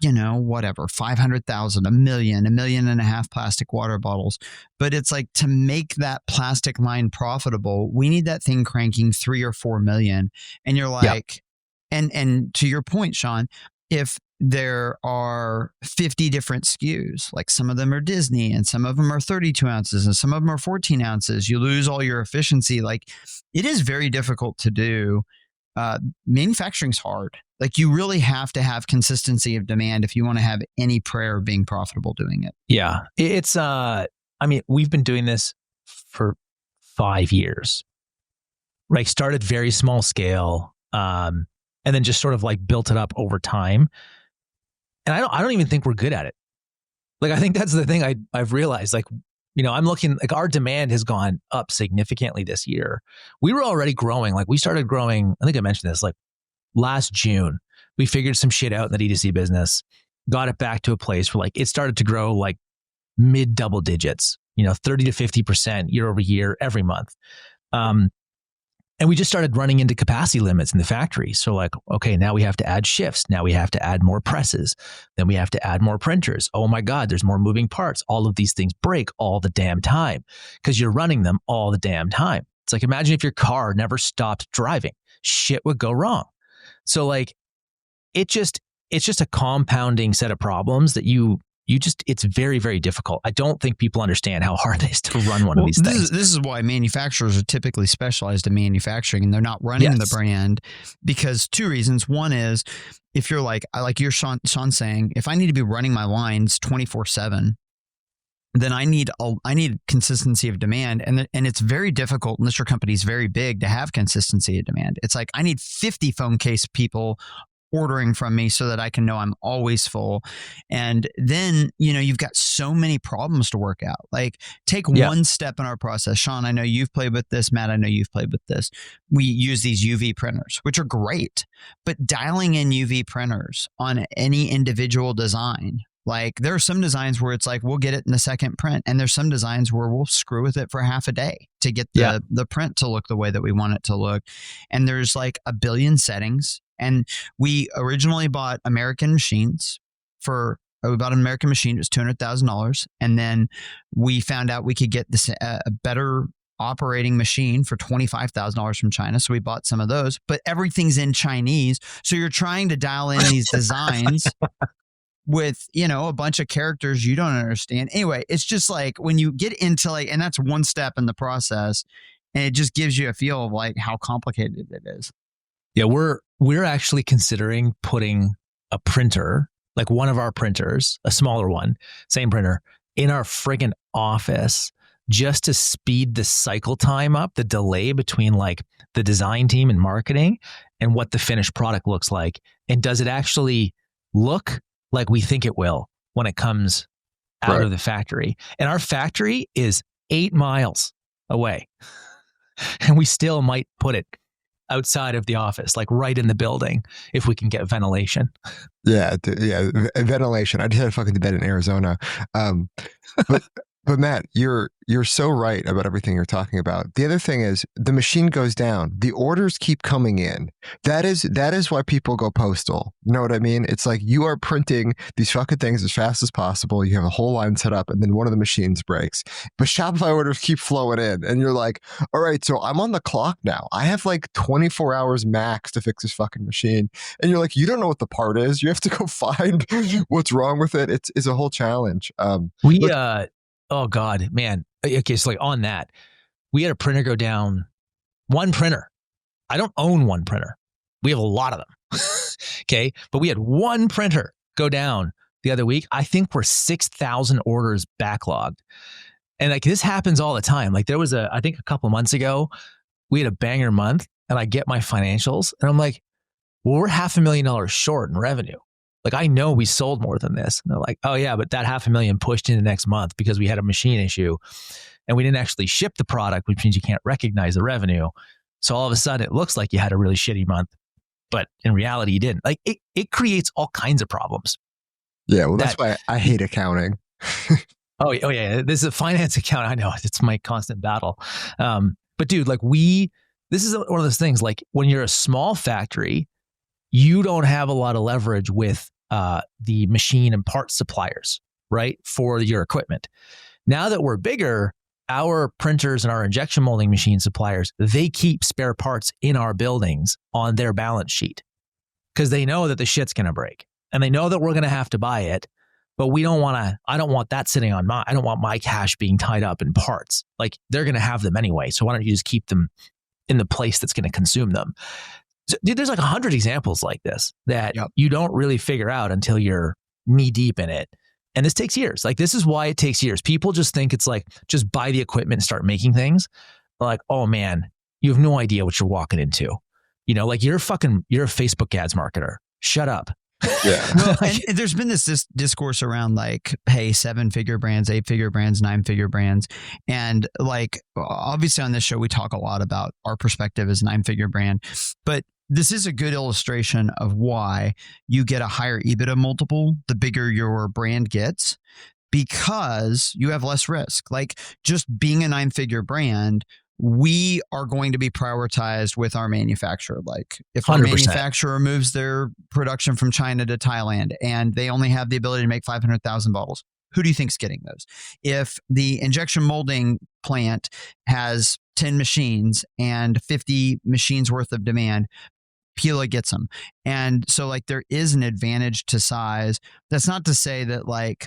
whatever, 500,000, 1 million, 1.5 million plastic water bottles. But it's like, to make that plastic line profitable, we need that thing cranking 3 or 4 million. And you're like, and to your point, Sean, if there are 50 different SKUs, like some of them are Disney and some of them are 32 ounces and some of them are 14 ounces, you lose all your efficiency. Like it is very difficult to do. Manufacturing's hard. Like you really have to have consistency of demand if you want to have any prayer of being profitable doing it. Yeah. It's, we've been doing this for 5 years, right? Started very small scale, and then just sort of like built it up over time. And I don't even think we're good at it. Like, I think that's the thing I've realized, like, I'm looking, like our demand has gone up significantly this year. We were already growing. Like we started growing, I think I mentioned this, like last June, we figured some shit out in the D2C business, got it back to a place where like it started to grow like mid double digits, 30 to 50% year over year, every month. And we just started running into capacity limits in the factory. So like, okay, now we have to add shifts. Now we have to add more presses. Then we have to add more printers. Oh my God, there's more moving parts. All of these things break all the damn time because you're running them all the damn time. It's like, imagine if your car never stopped driving. Shit would go wrong. So like, it's just a compounding set of problems that it's very, very difficult. I don't think people understand how hard it is to run one of these things. This is why manufacturers are typically specialized in manufacturing and they're not running the brand because 2 reasons. One is if you're like you're Sean saying, if I need to be running my lines 24/7, then I need consistency of demand. And it's very difficult unless your company's very big to have consistency of demand. It's like, I need 50 phone case people ordering from me so that I can know I'm always full. And then, you've got so many problems to work out. Like take one step in our process. Sean, I know you've played with this. Matt, I know you've played with this. We use these UV printers, which are great, but dialing in UV printers on any individual design, like there are some designs where it's like, we'll get it in the second print. And there's some designs where we'll screw with it for half a day to get the print to look the way that we want it to look. And there's like a billion settings And we originally bought American machines we bought an American machine. It was $200,000. And then we found out we could get this a better operating machine for $25,000 from China. So we bought some of those, but everything's in Chinese. So you're trying to dial in these designs with, a bunch of characters you don't understand. Anyway, it's just like when you get into and that's one step in the process, and it just gives you a feel of like how complicated it is. Yeah, we're actually considering putting a printer, like one of our printers, a smaller one, same printer, in our friggin' office just to speed the cycle time up, the delay between like the design team and marketing and what the finished product looks like. And does it actually look like we think it will when it comes out of the factory? And our factory is 8 miles away. And we still might put it outside of the office, like right in the building, if we can get ventilation. Yeah, ventilation. I just had to fucking do that in Arizona. But Matt, you're so right about everything you're talking about. The other thing is the machine goes down. The orders keep coming in. That is why people go postal. You know what I mean? It's like you are printing these fucking things as fast as possible. You have a whole line set up and then one of the machines breaks. But Shopify orders keep flowing in and you're like, all right, so I'm on the clock now. I have like 24 hours max to fix this fucking machine. And you're like, you don't know what the part is. You have to go find what's wrong with it. It's a whole challenge. Oh God, man. Okay, so like on that, we had a printer go down. One printer. I don't own one printer. We have a lot of them. Okay, but we had one printer go down the other week. I think we're 6,000 orders backlogged. And like this happens all the time. Like there was I think a couple months ago, we had a banger month and I get my financials and I'm like, well, we're $500,000 short in revenue. Like, I know we sold more than this. And they're like, oh yeah, but that $500,000 pushed into next month because we had a machine issue and we didn't actually ship the product, which means you can't recognize the revenue. So all of a sudden it looks like you had a really shitty month, but in reality you didn't. Like it creates all kinds of problems. Yeah, well, that's why I hate accounting. Oh yeah, this is a finance account. I know it's my constant battle. But dude, like this is one of those things, like when you're a small factory, you don't have a lot of leverage with the machine and parts suppliers, right? For your equipment. Now that we're bigger, our printers and our injection molding machine suppliers, they keep spare parts in our buildings on their balance sheet because they know that the shit's going to break and they know that we're going to have to buy it. But I don't want that sitting on I don't want my cash being tied up in parts. Like they're going to have them anyway. So why don't you just keep them in the place that's going to consume them? So, dude, there's like 100 examples like this that you don't really figure out until you're knee deep in it. And this takes years. Like this is why it takes years. People just think it's like, just buy the equipment and start making things. Like, oh man, you have no idea what you're walking into. Like you're a Facebook ads marketer. Shut up. Yeah. Well, and there's been this discourse around like, hey, 7-figure brands, 8-figure brands, 9-figure brands. And like, obviously on this show, we talk a lot about our perspective as 9-figure brand, but this is a good illustration of why you get a higher EBITDA multiple the bigger your brand gets, because you have less risk. Like just being a 9-figure brand, we are going to be prioritized with our manufacturer. Like if our 100%. Manufacturer moves their production from China to Thailand and they only have the ability to make 500,000 bottles, who do you think's getting those? If the injection molding plant has 10 machines and 50 machines worth of demand, Pila gets them. And so like there is an advantage to size. That's not to say that like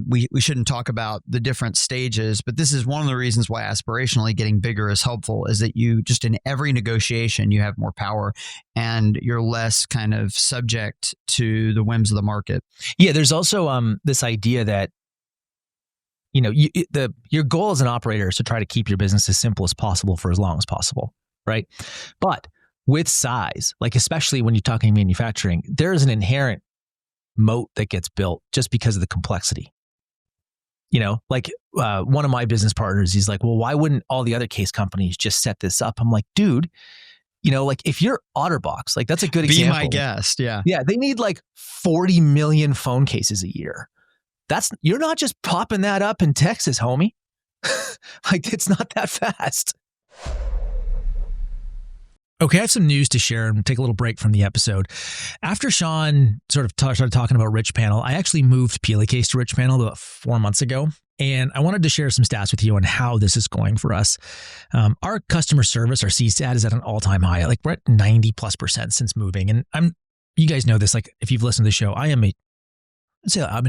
we shouldn't talk about the different stages, but this is one of the reasons why aspirationally getting bigger is helpful, is that you just in every negotiation, you have more power and you're less kind of subject to the whims of the market. Yeah. There's also this idea that, your goal as an operator is to try to keep your business as simple as possible for as long as possible. Right. But with size, like especially when you're talking manufacturing, there's an inherent moat that gets built just because of the complexity. Like one of my business partners, he's like, well, why wouldn't all the other case companies just set this up? I'm like, dude, like if you're OtterBox, like that's a good example. Be my guest. Yeah. Yeah. They need like 40 million phone cases a year. You're not just popping that up in Texas, homie. Like it's not that fast. Okay, I have some news to share and take a little break from the episode. After Sean sort of started talking about Rich Panel, I actually moved Pillacase to Rich Panel about 4 months ago. And I wanted to share some stats with you on how this is going for us. Our customer service, our CSAT, is at an all-time high. Like we're at 90+% since moving. And you guys know this, like if you've listened to the show, I'm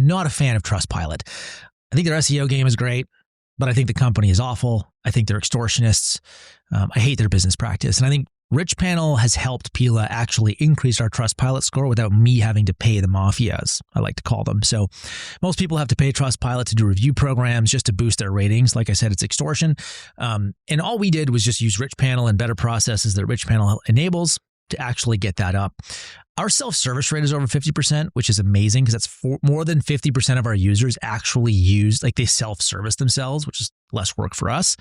not a fan of Trustpilot. I think their SEO game is great, but I think the company is awful. I think they're extortionists. I hate their business practice. And I think Rich Panel has helped Pila actually increase our Trustpilot score without me having to pay the mafia, as I like to call them. So most people have to pay Trustpilot to do review programs just to boost their ratings. Like I said, it's extortion. And all we did was just use Rich Panel and better processes that Rich Panel enables to actually get that up. Our self-service rate is over 50%, which is amazing because that's more than 50% of our users actually use, like they self-service themselves, which is less work for us.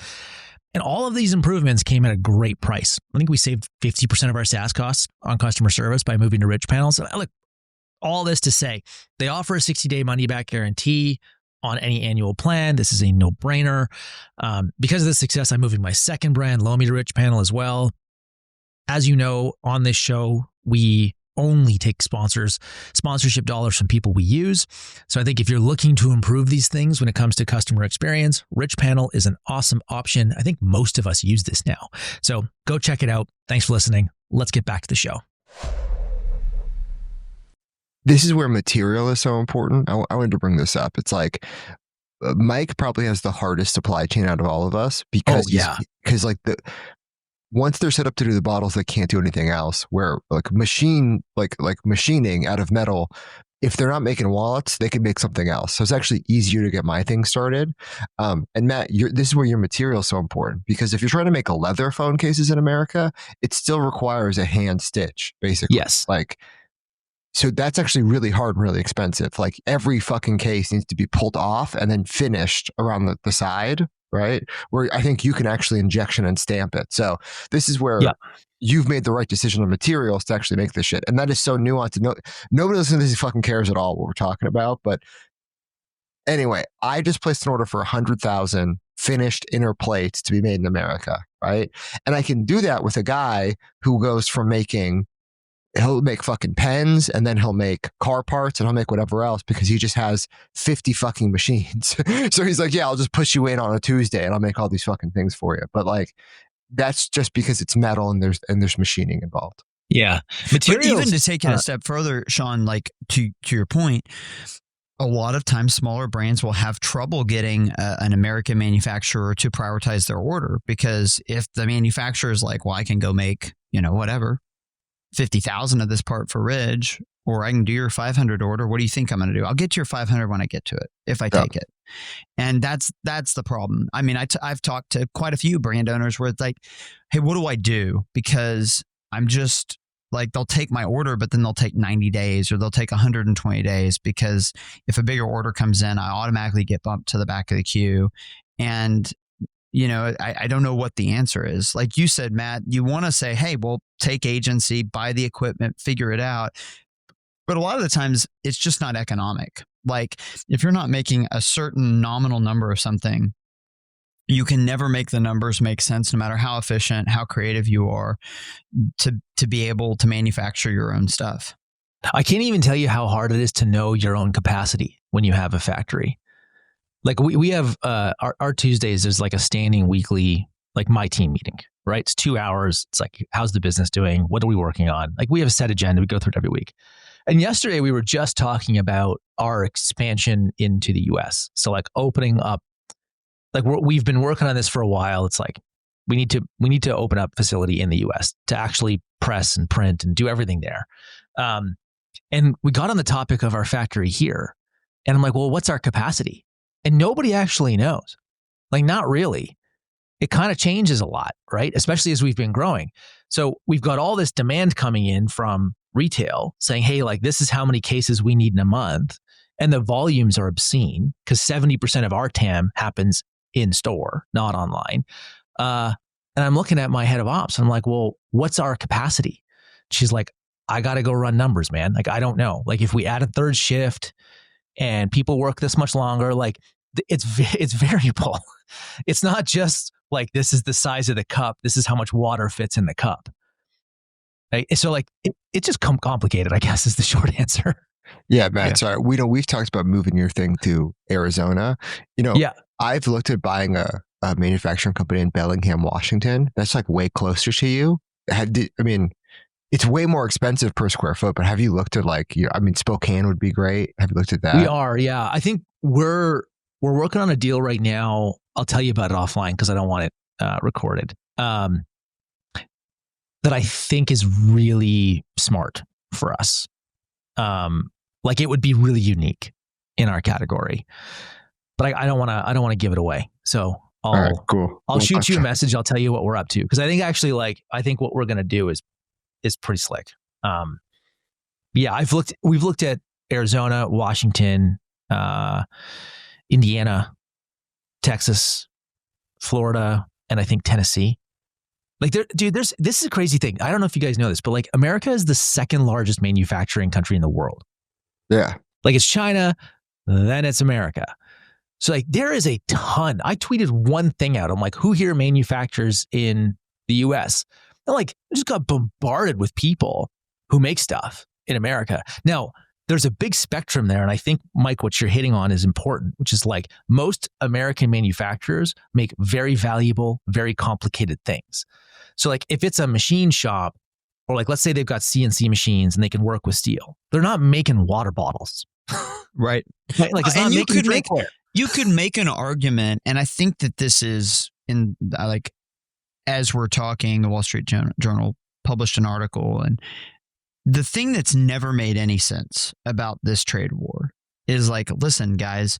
And all of these improvements came at a great price. I think we saved 50% of our SaaS costs on customer service by moving to Rich Panel. So look, all this to say, they offer a 60-day money-back guarantee on any annual plan. This is a no-brainer. Because of this success, I'm moving my second brand, Lomi, to Rich Panel as well. As you know, on this show, we only take sponsorship dollars from people we use. So I think if you're looking to improve these things when it comes to customer experience, Rich Panel is an awesome option. I think most of us use this now. So go check it out. Thanks for listening. Let's get back to the show. This is where material is so important. I wanted to bring this up. It's like Mike probably has the hardest supply chain out of all of us because once they're set up to do the bottles, they can't do anything else. Where like machining out of metal, if they're not making wallets, they can make something else. So it's actually easier to get my thing started. And Matt, this is where your material is so important because if you're trying to make a leather phone cases in America, it still requires a hand stitch, basically. Yes. So that's actually really hard and really expensive. Like every fucking case needs to be pulled off and then finished around the side, right? Where I think you can actually injection and stamp it. So this is where you've made the right decision on materials to actually make this shit. And that is so nuanced. Nobody listening to this fucking cares at all what we're talking about. But anyway, I just placed an order for 100,000 finished inner plates to be made in America, right? And I can do that with a guy who goes from he'll make fucking pens and then he'll make car parts and he'll make whatever else because he just has 50 fucking machines. So he's like, yeah, I'll just push you in on a Tuesday and I'll make all these fucking things for you. But like, that's just because it's metal and there's machining involved. Yeah. Materials, but even to take it a step further, Sean, like to your point, a lot of times smaller brands will have trouble getting an American manufacturer to prioritize their order because if the manufacturer is like, well, I can go make, whatever, 50,000 of this part for Ridge, or I can do your 500 order. What do you think I'm going to do? I'll get to your 500 when I get to it, if I take it. And that's the problem. I mean, I've talked to quite a few brand owners where it's like, hey, what do I do? Because I'm just like, they'll take my order, but then they'll take 90 days or they'll take 120 days because if a bigger order comes in, I automatically get bumped to the back of the queue. And I don't know what the answer is. Like you said, Matt, you want to say, hey, well, take agency, buy the equipment, figure it out. But a lot of the times it's just not economic. Like if you're not making a certain nominal number of something, you can never make the numbers make sense no matter how efficient, how creative you are to be able to manufacture your own stuff. I can't even tell you how hard it is to know your own capacity when you have a factory. Like we have our Tuesdays is like a standing weekly, like my team meeting, right? It's 2 hours. It's like, how's the business doing? What are we working on? Like we have a set agenda. We go through it every week. And yesterday we were just talking about our expansion into the US. So like opening up, like we've been working on this for a while. It's like, we need to open up facility in the US to actually press and print and do everything there. And we got on the topic of our factory here and I'm like, well, what's our capacity? And nobody actually knows. Like, not really. It kind of changes a lot, right? Especially as we've been growing. So we've got all this demand coming in from retail saying, hey, like this is how many cases we need in a month. And the volumes are obscene because 70% of our TAM happens in store, not online. And I'm looking at my head of ops and I'm like, well, what's our capacity? She's like, I got to go run numbers, man. Like, I don't know. Like if we add a third shift and people work this much longer, like it's variable. It's not just like, this is the size of the cup. This is how much water fits in the cup. Right? So like it's just complicated, I guess, is the short answer. Yeah, Matt. Sorry, we've talked about moving your thing to Arizona. Yeah. I've looked at buying a manufacturing company in Bellingham, Washington. That's like way closer to you. It's way more expensive per square foot. But have you looked at Spokane would be great. Have you looked at that? We are. Yeah, I think we're working on a deal right now. I'll tell you about it offline because I don't want it recorded. That I think is really smart for us. Like it would be really unique in our category, but I don't want to give it away. So all right, cool. I'll shoot you a message. I'll tell you what we're up to because I think actually I think what we're gonna do is pretty slick. Yeah, we've looked at Arizona, Washington, Indiana, Texas, Florida, and I think Tennessee. Like, this is a crazy thing. I don't know if you guys know this, but like America is the second largest manufacturing country in the world. Yeah. Like it's China, then it's America. So like there is a ton. I tweeted one thing out. I'm like, who here manufactures in the US? And like, I just got bombarded with people who make stuff in America. Now, there's a big spectrum there. And I think, Mike, what you're hitting on is important, which is like most American manufacturers make very valuable, very complicated things. So like if it's a machine shop, or like let's say they've got CNC machines and they can work with steel, they're not making water bottles. Right. Like it's not making drinkware. You could make an argument, and I think that this is in like as we're talking, the Wall Street Journal published an article, and the thing that's never made any sense about this trade war is like, listen, guys,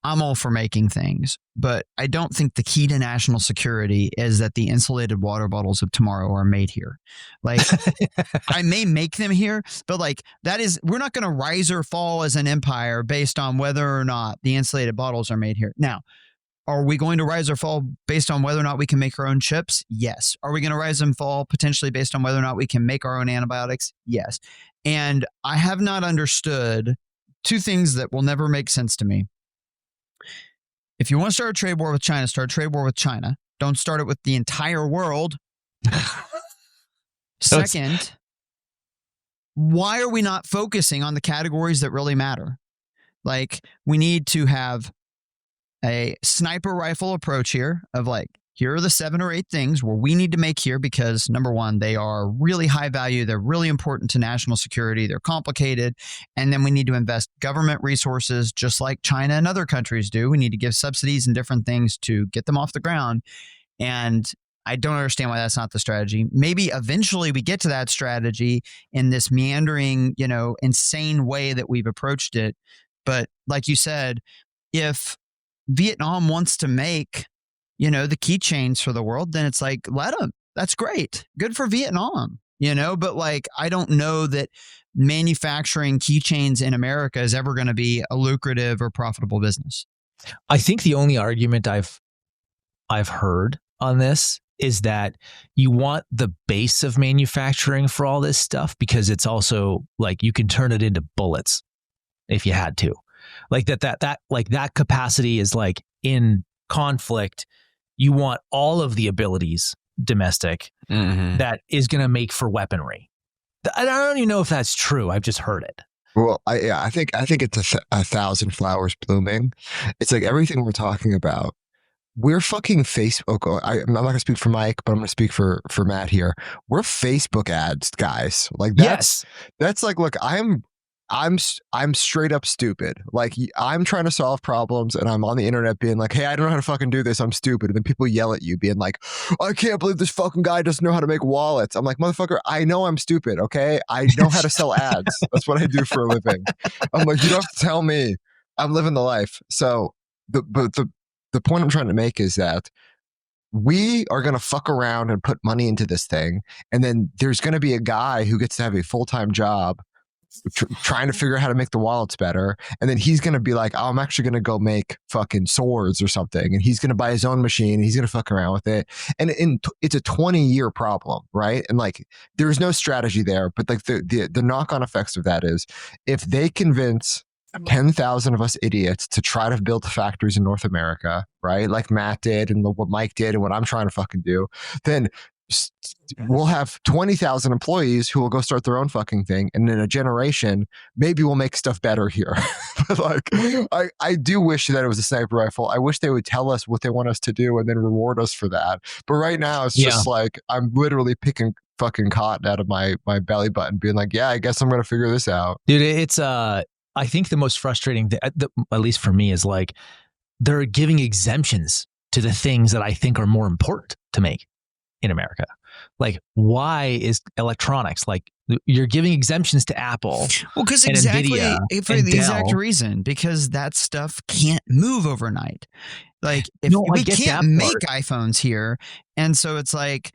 I'm all for making things, but I don't think the key to national security is that the insulated water bottles of tomorrow are made here. Like, I may make them here, but like we're not going to rise or fall as an empire based on whether or not the insulated bottles are made here. Now, are we going to rise or fall based on whether or not we can make our own chips? Yes. Are we going to rise and fall potentially based on whether or not we can make our own antibiotics? Yes. And I have not understood two things that will never make sense to me. If you want to start a trade war with China, start a trade war with China. Don't start it with the entire world. Second, why are we not focusing on the categories that really matter? Like, we need to have a sniper rifle approach here of like, here are the 7 or 8 things where we need to make here because, number one, they are really high value. They're really important to national security. They're complicated. And then we need to invest government resources just like China and other countries do. We need to give subsidies and different things to get them off the ground. And I don't understand why that's not the strategy. Maybe eventually we get to that strategy in this meandering, insane way that we've approached it. But like you said, if Vietnam wants to make the keychains for the world, then it's like, let them. That's great. Good for Vietnam, but like, I don't know that manufacturing keychains in America is ever going to be a lucrative or profitable business. I think the only argument I've heard on this is that you want the base of manufacturing for all this stuff because it's also like you can turn it into bullets if you had to. Like that capacity is like in conflict. You want all of the abilities domestic that is going to make for weaponry. I don't even know if that's true. I've just heard it. Well, I think it's a thousand flowers blooming. It's like everything we're talking about. We're fucking Facebook. I'm not going to speak for Mike, but I'm going to speak for Matt here. We're Facebook ads, guys. Like that's like, look, I'm straight up stupid. Like I'm trying to solve problems and I'm on the internet being like, hey, I don't know how to fucking do this. I'm stupid. And then people yell at you being like, I can't believe this fucking guy doesn't know how to make wallets. I'm like, motherfucker, I know I'm stupid. Okay. I know how to sell ads. That's what I do for a living. I'm like, you don't have to tell me. I'm living the life. So the point I'm trying to make is that we are going to fuck around and put money into this thing. And then there's going to be a guy who gets to have a full-time job trying to figure out how to make the wallets better. And then he's going to be like, oh, I'm actually going to go make fucking swords or something. And he's going to buy his own machine and he's going to fuck around with it. And it's a 20-year problem, right? And like, there's no strategy there. But like the knock-on effects of that is if they convince 10,000 of us idiots to try to build factories in North America, right? Like Matt did and what Mike did and what I'm trying to fucking do, then we'll have 20,000 employees who will go start their own fucking thing. And in a generation, maybe we'll make stuff better here. But like, I do wish that it was a sniper rifle. I wish they would tell us what they want us to do and then reward us for that. But right now, it's just like, I'm literally picking fucking cotton out of my belly button, being like, yeah, I guess I'm going to figure this out. Dude, it's, I think the most frustrating, at least for me, is like, they're giving exemptions to the things that I think are more important to make in America. Like, why is electronics, like, you're giving exemptions to Apple? Well, because exactly for the exact reason, because that stuff can't move overnight. Like, if we can't make iPhones here, and so it's like,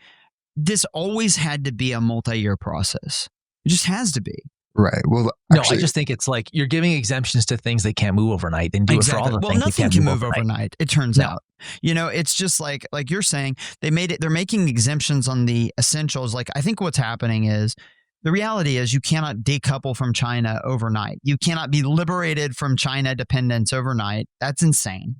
this always had to be a multi-year process. It just has to be. Right. Well, actually, I just think it's like you're giving exemptions to things they can't move overnight, and do it for all the things nothing can move overnight. It turns out, it's just like you're saying, they're making exemptions on the essentials. Like, I think what's happening is, the reality is you cannot decouple from China overnight. You cannot be liberated from China dependence overnight. That's insane.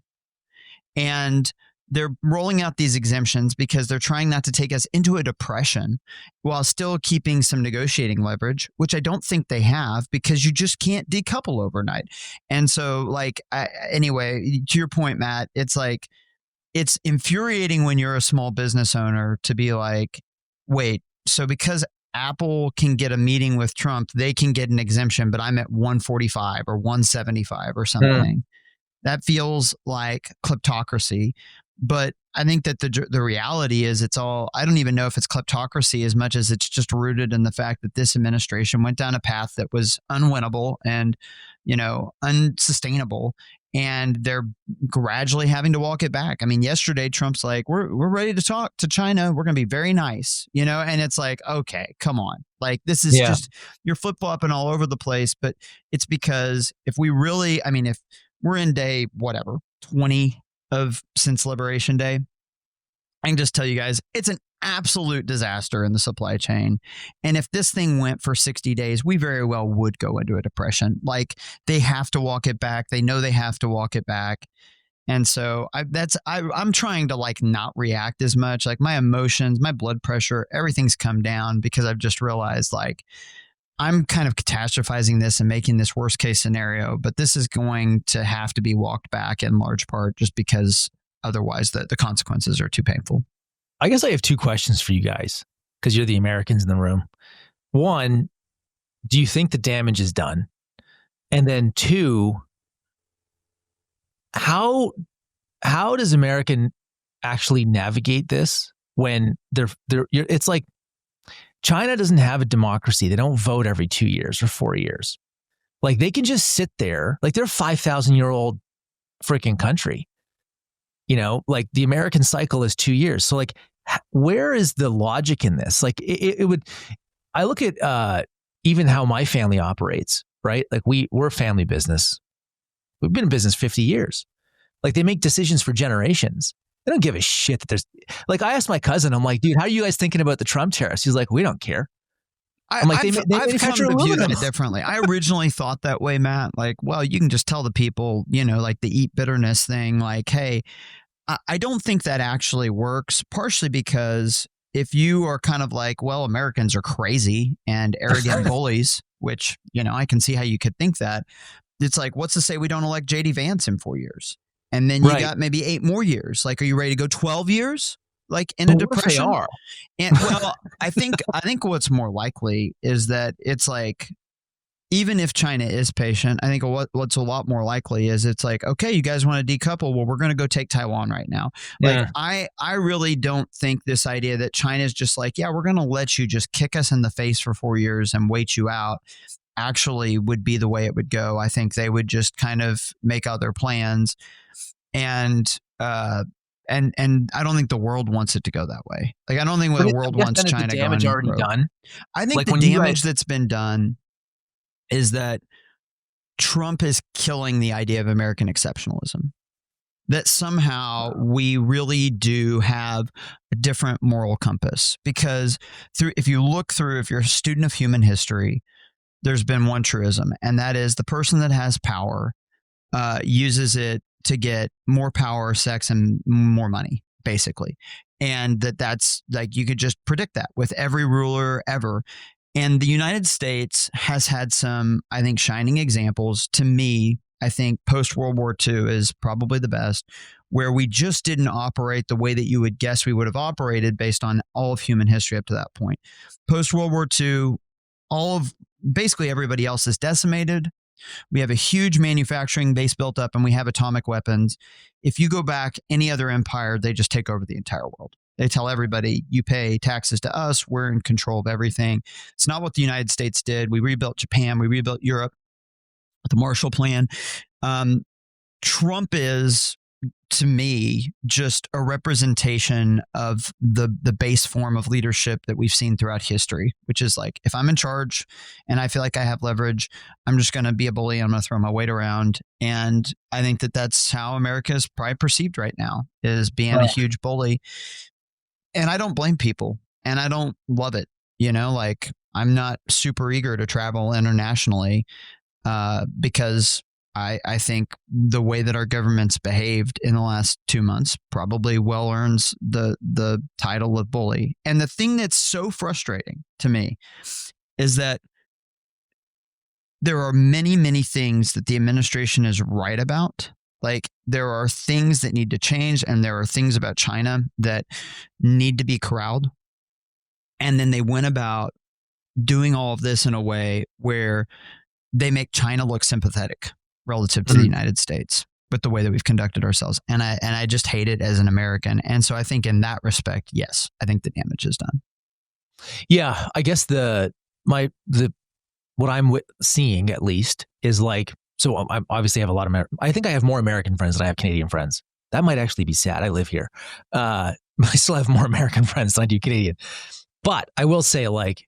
And they're rolling out these exemptions because they're trying not to take us into a depression while still keeping some negotiating leverage, which I don't think they have, because you just can't decouple overnight. And so, like, anyway, to your point, Matt, it's like, it's infuriating when you're a small business owner to be like, wait, so because Apple can get a meeting with Trump, they can get an exemption, but I'm at 145 or 175 or something. That feels like kleptocracy. But I think that the reality is, it's all, I don't even know if it's kleptocracy as much as it's just rooted in the fact that this administration went down a path that was unwinnable and, unsustainable. And they're gradually having to walk it back. I mean, yesterday, Trump's like, we're ready to talk to China. We're going to be very nice, and it's like, okay, come on. Like, this is just, you're flip-flopping all over the place. But it's because if we really, if we're in day, 20 since Liberation Day, I can just tell you guys, it's an absolute disaster in the supply chain. And if this thing went for 60 days, we very well would go into a depression. Like, they have to walk it back. They know they have to walk it back. And so I'm trying to, like, not react as much. Like, my emotions, my blood pressure, everything's come down, because I've just realized, like, I'm kind of catastrophizing this and making this worst case scenario, but this is going to have to be walked back in large part, just because otherwise the consequences are too painful. I guess I have two questions for you guys, because you're the Americans in the room. One, do you think the damage is done? And then two, how does America actually navigate this when it's like, China doesn't have a democracy. They don't vote every 2 years or 4 years. Like, they can just sit there. Like, they're a 5,000-year-old freaking country. Like, the American cycle is 2 years. So, like, where is the logic in this? Like, I look at even how my family operates, right? Like, we're a family business. We've been in business 50 years. Like, they make decisions for generations. They don't give a shit that there's, like, I asked my cousin, I'm like, dude, how are you guys thinking about the Trump tariffs? He's like, we don't care. I'm like, I've come to view that differently. I originally thought that way, Matt. Like, well, you can just tell the people, like the eat bitterness thing, like, hey, I don't think that actually works, partially because if you are kind of like, well, Americans are crazy and arrogant bullies, which, I can see how you could think that. It's like, what's to say we don't elect JD Vance in 4 years? And then you got maybe 8 more years. Like, are you ready to go 12 years? Like, in a depression? They are. And well, I think what's more likely is that it's like, even if China is patient, I think what's a lot more likely is it's like, okay, you guys want to decouple? Well, we're going to go take Taiwan right now. Like, I really don't think this idea that China is just like, yeah, we're going to let you just kick us in the face for 4 years and wait you out, actually would be the way it would go. I think they would just kind of make other plans. And I don't think the world wants it to go that way. Like, I don't think the world wants China the damage already done. I think, like, the damage that's been done is that Trump is killing the idea of American exceptionalism. That somehow we really do have a different moral compass, because if you're a student of human history, there's been one truism, and that is the person that has power uses it to get more power, sex, and more money. basically. And that's like, you could just predict that with every ruler ever. And the United States has had some, I think, shining examples. To me, I think post-World War II is probably the best, where we just didn't operate the way that you would guess we would have operated based on all of human history up to that point. Post-World War II, basically everybody else is decimated. We have a huge manufacturing base built up, and we have atomic weapons. If you go back, any other empire, they just take over the entire world. They tell everybody, you pay taxes to us. We're in control of everything. It's not what the United States did. We rebuilt Japan. We rebuilt Europe with the Marshall Plan. Trump is, to me, just a representation of the base form of leadership that we've seen throughout history, which is like, if I'm in charge and I feel like I have leverage, I'm just going to be a bully. I'm going to throw my weight around. And I think that that's how America is probably perceived right now, is being a huge bully. And I don't blame people, and I don't love it. Like, I'm not super eager to travel internationally because I think the way that our government's behaved in the last 2 months probably well earns the title of bully. And the thing that's so frustrating to me is that there are many, many things that the administration is right about. Like, there are things that need to change, and there are things about China that need to be corralled. And then they went about doing all of this in a way where they make China look sympathetic relative to the United States with the way that we've conducted ourselves. And I just hate it as an American. And so I think in that respect, yes, I think the damage is done. Yeah, I guess what I'm seeing, at least, is like, so I obviously have a lot of I think I have more American friends than I have Canadian friends. That might actually be sad. I live here. I still have more American friends than I do Canadian. But I will say, like,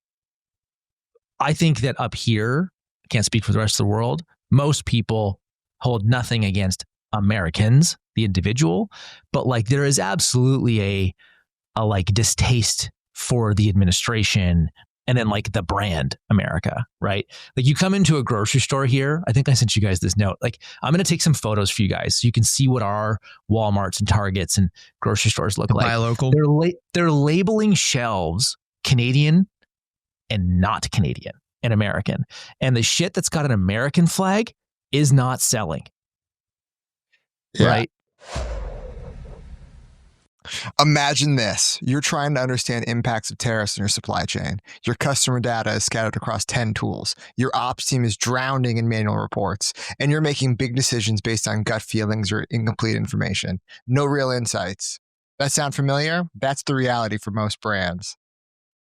I think that up here, I can't speak for the rest of the world, most people hold nothing against Americans, the individual, but like, there is absolutely a like distaste for the administration and then like the brand America, right? Like, you come into a grocery store here. I think I sent you guys this note. Like, I'm going to take some photos for you guys so you can see what our Walmarts and Targets and grocery stores look like. Buy local. They're labeling shelves Canadian and not Canadian and American. And the shit that's got an American flag is not selling. Yeah. Right? Imagine this. You're trying to understand impacts of tariffs in your supply chain. Your customer data is scattered across 10 tools. Your ops team is drowning in manual reports, and you're making big decisions based on gut feelings or incomplete information. No real insights. That sound familiar? That's the reality for most brands.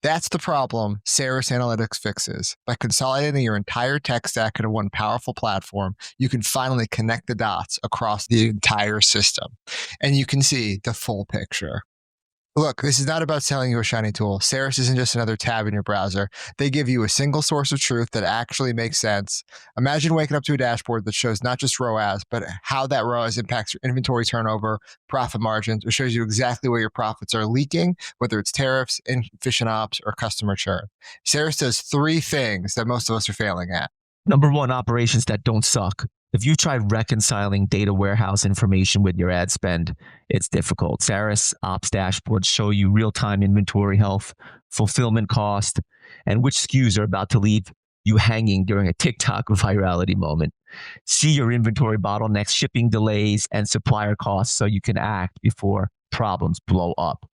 That's the problem Ceres Analytics fixes. By consolidating your entire tech stack into one powerful platform, you can finally connect the dots across the entire system, and you can see the full picture. Look, this is not about selling you a shiny tool. Ceres isn't just another tab in your browser. They give you a single source of truth that actually makes sense. Imagine waking up to a dashboard that shows not just ROAS, but how that ROAS impacts your inventory turnover, profit margins, or shows you exactly where your profits are leaking, whether it's tariffs, inefficient ops, or customer churn. Ceres does 3 things that most of us are failing at. Number 1, operations that don't suck. If you try reconciling data warehouse information with your ad spend, it's difficult. Ceres Ops dashboards show you real-time inventory health, fulfillment cost, and which SKUs are about to leave you hanging during a TikTok virality moment. See your inventory bottlenecks, shipping delays, and supplier costs so you can act before problems blow up.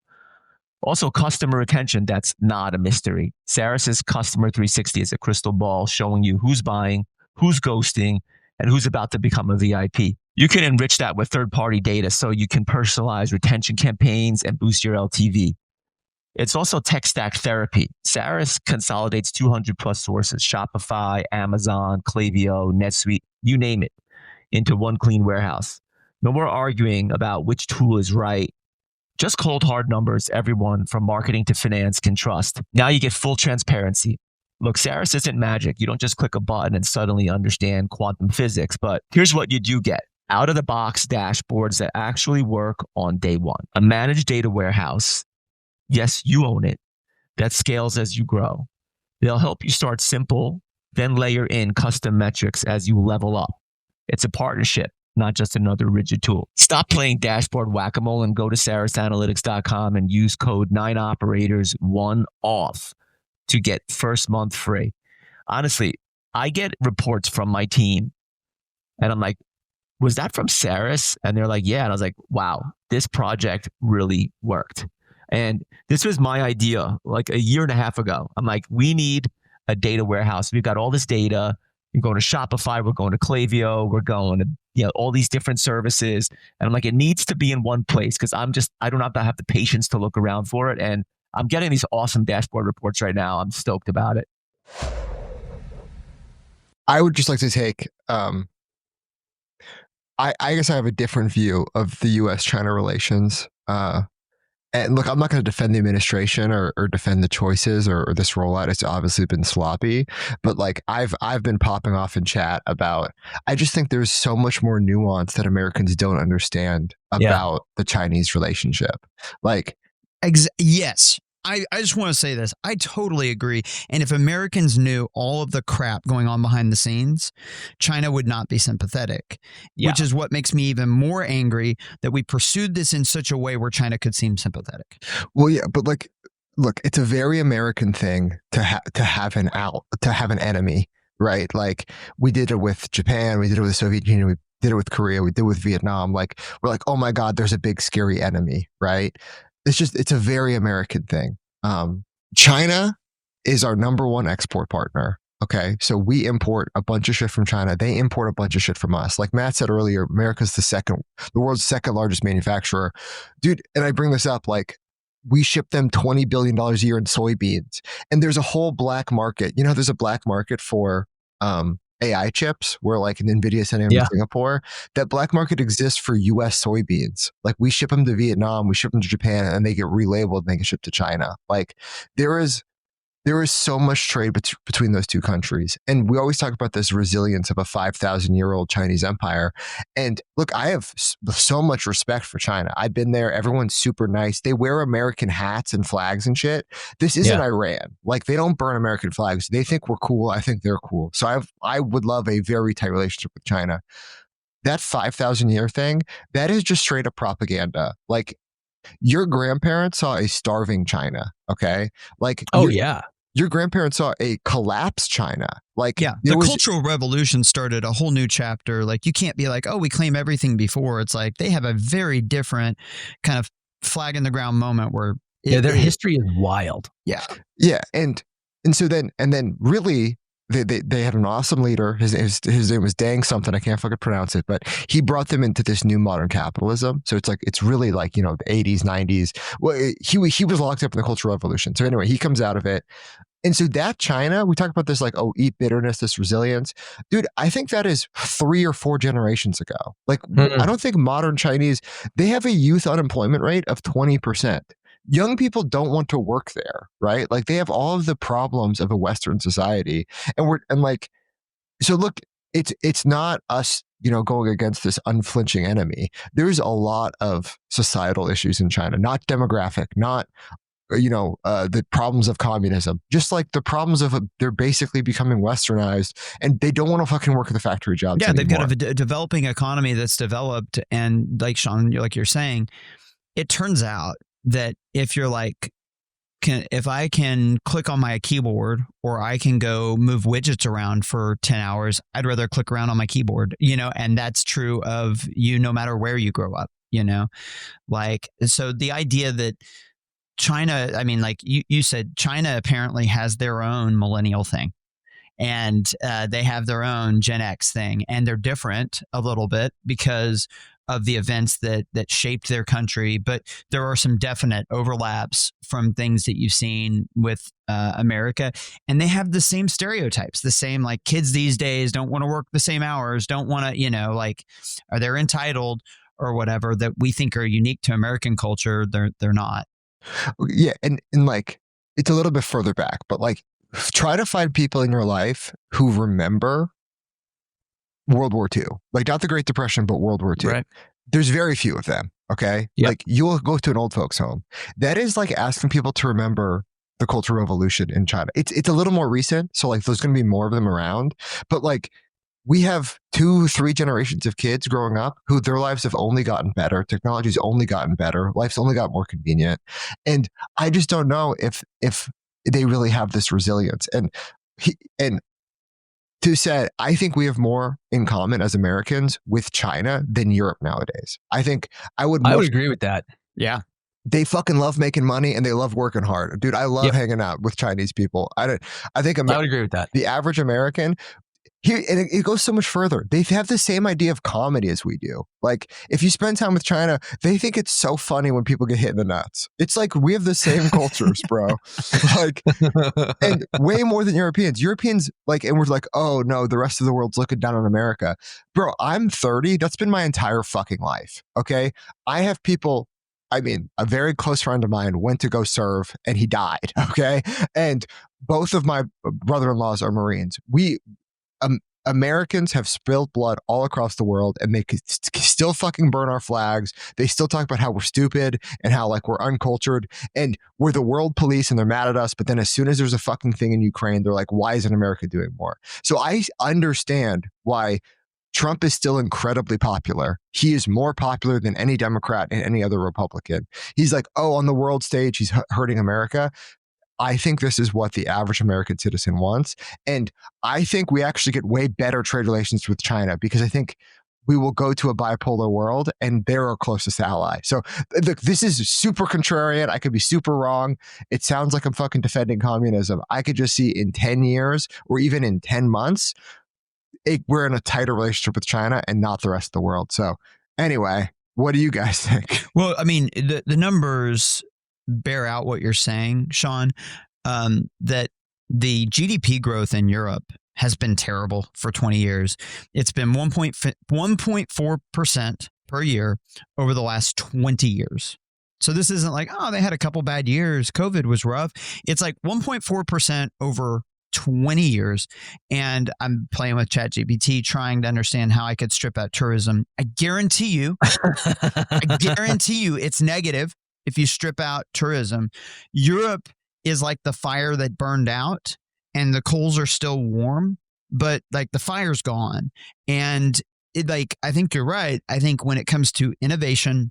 Also, customer retention, that's not a mystery. Ceres' Customer 360 is a crystal ball showing you who's buying, who's ghosting, and who's about to become a VIP. You can enrich that with third-party data so you can personalize retention campaigns and boost your LTV. It's also tech stack therapy. Ceres consolidates 200 plus sources, Shopify, Amazon, Klaviyo, NetSuite, you name it, into one clean warehouse. No more arguing about which tool is right. Just cold hard numbers everyone from marketing to finance can trust. Now you get full transparency. Look, Ceres isn't magic. You don't just click a button and suddenly understand quantum physics, but here's what you do get. Out-of-the-box dashboards that actually work on day one. A managed data warehouse. Yes, you own it. That scales as you grow. They'll help you start simple, then layer in custom metrics as you level up. It's a partnership, not just another rigid tool. Stop playing dashboard whack-a-mole and go to sarasanalytics.com and use code 9operators1OFF to get first month free. Honestly, I get reports from my team and I'm like, was that from Saras? And they're like, yeah. And I was like, wow, this project really worked. And this was my idea like a year and a half ago. I'm like, we need a data warehouse. We've got all this data. We're going to Shopify. We're going to Klaviyo. We're going to all these different services. And I'm like, it needs to be in one place because I don't have to have the patience to look around for it. And I'm getting these awesome dashboard reports right now. I'm stoked about it. I would just like to take, I guess I have a different view of the U.S.-China relations. And look, I'm not going to defend the administration or defend the choices or this rollout. It's obviously been sloppy, but like I've been popping off in chat about, I just think there's so much more nuance that Americans don't understand about the Chinese relationship. Like, yes. I just want to say this. I totally agree. And if Americans knew all of the crap going on behind the scenes, China would not be sympathetic, which is what makes me even more angry that we pursued this in such a way where China could seem sympathetic. Well, yeah, but like, look, it's a very American thing to have an enemy, right? Like we did it with Japan, we did it with the Soviet Union, we did it with Korea, we did it with Vietnam. Like we're like, oh my God, there's a big scary enemy, right? It's a very American thing. China is our number one export partner. Okay. So we import a bunch of shit from China. They import a bunch of shit from us. Like Matt said earlier, America's the world's second largest manufacturer. Dude, and I bring this up, like we ship them $20 billion a year in soybeans. And there's a whole black market. You know, there's a black market for AI chips where like an NVIDIA sending them to Singapore. That black market exists for US soybeans. Like we ship them to Vietnam, we ship them to Japan, and they get relabeled and they get shipped to China. Like there is so much trade between those two countries. And we always talk about this resilience of a 5,000-year-old Chinese empire. And look, I have so much respect for China. I've been there. Everyone's super nice. They wear American hats and flags and shit. This isn't Iran. Like they don't burn American flags. They think we're cool. I think they're cool. So I would love a very tight relationship with China. That 5,000-year thing, that is just straight up propaganda. Like your grandparents saw a starving China, okay? Like, your grandparents saw a collapsed China. Like, the Cultural Revolution started a whole new chapter. Like, you can't be like, oh, we claim everything before. It's like they have a very different kind of flag in the ground moment where their history is wild. Yeah, and so then really. They had an awesome leader. His name was Deng something. I can't fucking pronounce it, but he brought them into this new modern capitalism. So it's really like, the 80s, 90s. Well, he was locked up in the Cultural Revolution. So anyway, he comes out of it. And so that China, we talk about this like, oh, eat bitterness, this resilience. Dude, I think that is 3 or 4 generations ago. Like, I don't think modern Chinese, they have a youth unemployment rate of 20%. Young people don't want to work there, right? Like they have all of the problems of a Western society. So look, it's not us, going against this unflinching enemy. There's a lot of societal issues in China, not demographic, not, the problems of communism, just like the problems of they're basically becoming westernized and they don't want to fucking work at the factory jobs anymore. They've got a developing economy that's developed. And like Sean, like you're saying, it turns out that if you're like, if I can click on my keyboard or I can go move widgets around for 10 hours, I'd rather click around on my keyboard, and that's true of you no matter where you grow up, like, so the idea that China, I mean, like you said, China apparently has their own millennial thing. And they have their own Gen X thing, and they're different a little bit because of the events that shaped their country. But there are some definite overlaps from things that you've seen with America, and they have the same stereotypes, the same like kids these days don't want to work the same hours, don't want to, like, are they entitled or whatever that we think are unique to American culture. They're not. Yeah, and like it's a little bit further back, but like, try to find people in your life who remember World War II, like not the Great Depression, but World War II. Right. There's very few of them. Okay. Yep. Like you'll go to an old folks home. That is like asking people to remember the Cultural Revolution in China. It's a little more recent. So like there's going to be more of them around, but like we have 2-3 generations of kids growing up who their lives have only gotten better. Technology's only gotten better. Life's only got more convenient. And I just don't know if they really have this resilience. And to say, I think we have more in common as Americans with China than Europe nowadays. I think I would agree with that. Yeah. They fucking love making money and they love working hard. Dude, I love hanging out with Chinese people. I think I would agree with that. The average American here, and it goes so much further. They have the same idea of comedy as we do. Like, if you spend time with China, they think it's so funny when people get hit in the nuts. It's like we have the same cultures, bro. Like, and way more than Europeans. Europeans, like, and we're like, oh no, the rest of the world's looking down on America. Bro, I'm 30. That's been my entire fucking life. Okay. I have people. I mean, a very close friend of mine went to go serve and he died. Okay. And both of my brother-in-laws are Marines. Americans have spilled blood all across the world and they could still fucking burn our flags. They still talk about how we're stupid and how like we're uncultured and we're the world police and they're mad at us. But then as soon as there's a fucking thing in Ukraine, they're like, why isn't America doing more? So I understand why Trump is still incredibly popular. He is more popular than any Democrat and any other Republican. He's like, oh, on the world stage, he's hurting America. I think this is what the average American citizen wants. And I think we actually get way better trade relations with China because I think we will go to a bipolar world and they're our closest ally. So look, this is super contrarian. I could be super wrong. It sounds like I'm fucking defending communism. I could just see in 10 years or even in 10 months, we're in a tighter relationship with China and not the rest of the world. So anyway, what do you guys think? Well, I mean, the numbers bear out what you're saying, Sean, that the GDP growth in Europe has been terrible for 20 years. It's been 1.4% per year over the last 20 years. So this isn't like, oh, they had a couple bad years. COVID was rough. It's like 1.4% over 20 years. And I'm playing with ChatGPT, trying to understand how I could strip out tourism. I guarantee you it's negative. If you strip out tourism, Europe is like the fire that burned out and the coals are still warm, but like the fire's gone. And I think you're right. I think when it comes to innovation,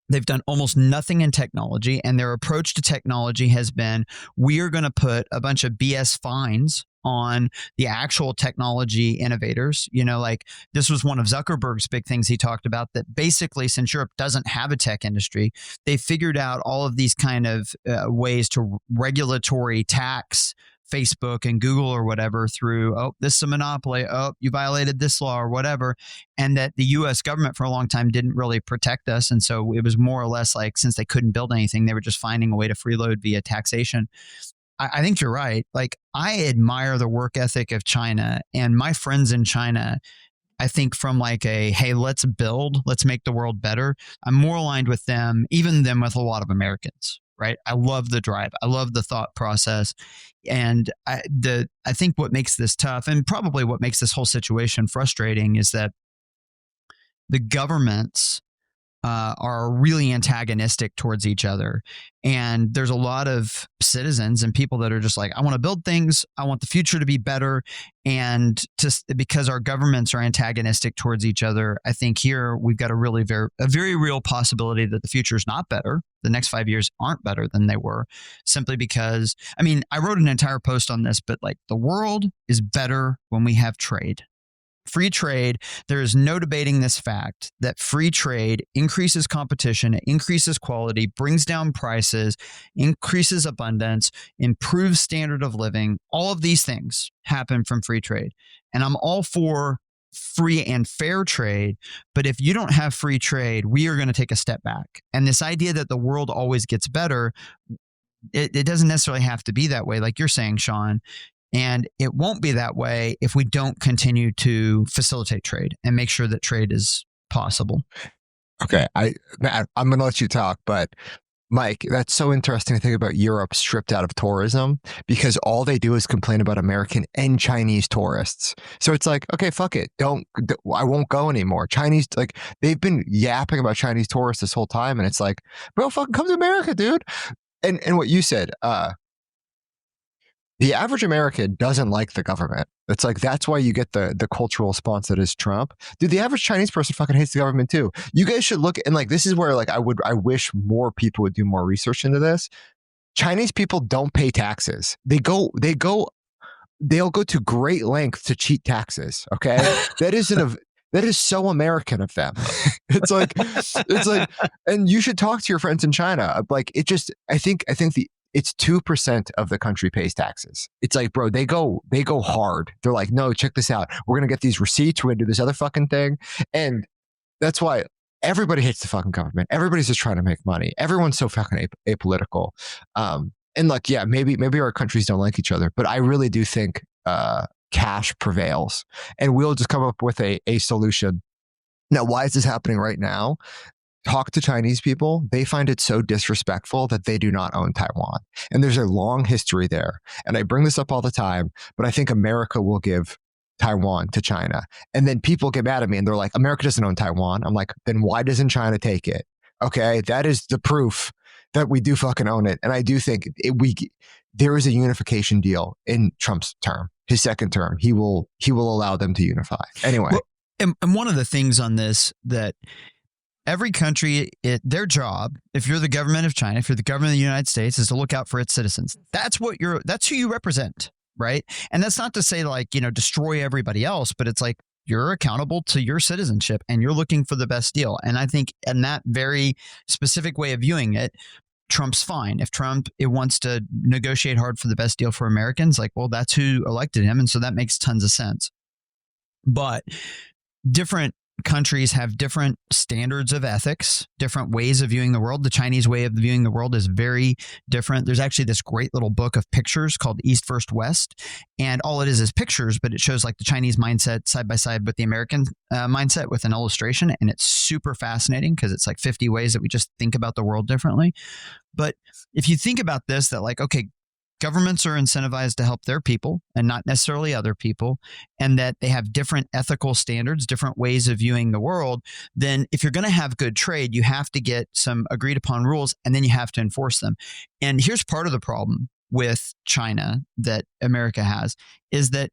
they've done almost nothing in technology, and their approach to technology has been, we are going to put a bunch of BS fines on the actual technology innovators. You know, like this was one of Zuckerberg's big things he talked about, that basically since Europe doesn't have a tech industry, they figured out all of these kind of ways to regulatory tax Facebook and Google or whatever through, oh, this is a monopoly. Oh, you violated this law or whatever. And that the US government for a long time didn't really protect us. And so it was more or less like, since they couldn't build anything, they were just finding a way to freeload via taxation. I think you're right. Like, I admire the work ethic of China, and my friends in China, I think from like a, hey, let's make the world better. I'm more aligned with them, even than with a lot of Americans, right? I love the drive. I love the thought process. And I think what makes this tough, and probably what makes this whole situation frustrating, is that the governments are really antagonistic towards each other. And there's a lot of citizens and people that are just like, I want to build things. I want the future to be better. And because our governments are antagonistic towards each other, I think here we've got a very real possibility that the future is not better. The next 5 years aren't better than they were, simply because, I mean, I wrote an entire post on this, but like, the world is better when we have trade. Free trade, there is no debating this fact that free trade increases competition, increases quality, brings down prices, increases abundance, improves standard of living. All of these things happen from free trade. And I'm all for free and fair trade. But if you don't have free trade, we are going to take a step back. And this idea that the world always gets better, it doesn't necessarily have to be that way, like you're saying, Sean. And it won't be that way if we don't continue to facilitate trade and make sure that trade is possible. Okay, I'm going to let you talk, but Mike, that's so interesting to think about Europe stripped out of tourism, because all they do is complain about American and Chinese tourists. So it's like, okay, fuck it. I won't go anymore. Chinese, like, they've been yapping about Chinese tourists this whole time. And it's like, bro, fucking come to America, dude. And what you said, The average American doesn't like the government. It's like, that's why you get the cultural response that is Trump. Dude, the average Chinese person fucking hates the government too. You guys should look, and like, this is where like I wish more people would do more research into this. Chinese people don't pay taxes. They'll go to great lengths to cheat taxes. Okay. That is so American of them. it's like, and you should talk to your friends in China. Like, I think it's 2% of the country pays taxes. It's like, bro, they go hard. They're like, no, check this out. We're going to get these receipts. We're going to do this other fucking thing. And that's why everybody hates the fucking government. Everybody's just trying to make money. Everyone's so fucking apolitical. And like, yeah, maybe our countries don't like each other, but I really do think cash prevails, and we'll just come up with a solution. Now, why is this happening right now? Talk to Chinese people. They find it so disrespectful that they do not own Taiwan. And there's a long history there. And I bring this up all the time, but I think America will give Taiwan to China. And then people get mad at me and they're like, America doesn't own Taiwan. I'm like, then why doesn't China take it? Okay, that is the proof that we do fucking own it. And I do think there is a unification deal in Trump's term, his second term. He will allow them to unify. Anyway. Well, and one of the things on this that every country, their job, if you're the government of China, if you're the government of the United States, is to look out for its citizens. That's who you represent, right? And that's not to say like, destroy everybody else, but it's like you're accountable to your citizenship and you're looking for the best deal. And I think in that very specific way of viewing it, Trump's fine. If Trump wants to negotiate hard for the best deal for Americans, like, well, that's who elected him. And so that makes tons of sense. But different countries have different standards of ethics, different ways of viewing the world. The Chinese way of viewing the world is very different. There's actually this great little book of pictures called East vs. West. And all it is pictures, but it shows like the Chinese mindset side by side with the American mindset with an illustration. And it's super fascinating because it's like 50 ways that we just think about the world differently. But if you think about this, that like, okay, governments are incentivized to help their people and not necessarily other people, and that they have different ethical standards, different ways of viewing the world, then if you're going to have good trade, you have to get some agreed upon rules and then you have to enforce them. And here's part of the problem with China that America has is that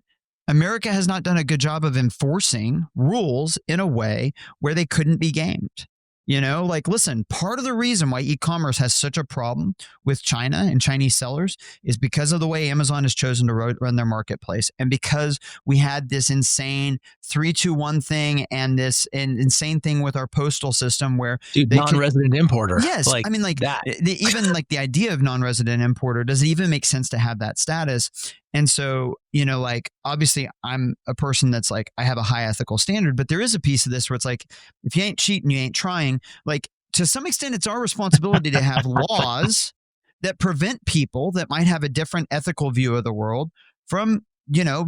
America has not done a good job of enforcing rules in a way where they couldn't be gamed. Like, listen, part of the reason why e-commerce has such a problem with China and Chinese sellers is because of the way Amazon has chosen to run their marketplace. And because we had this insane 3-2-1 thing and this insane thing with our postal system where non-resident importer. Yes. Like, I mean, like that. Even like the idea of non-resident importer doesn't even make sense to have that status. And so, like, obviously I'm a person that's like, I have a high ethical standard, but there is a piece of this where it's like, if you ain't cheating, you ain't trying. Like, to some extent, it's our responsibility to have laws that prevent people that might have a different ethical view of the world from,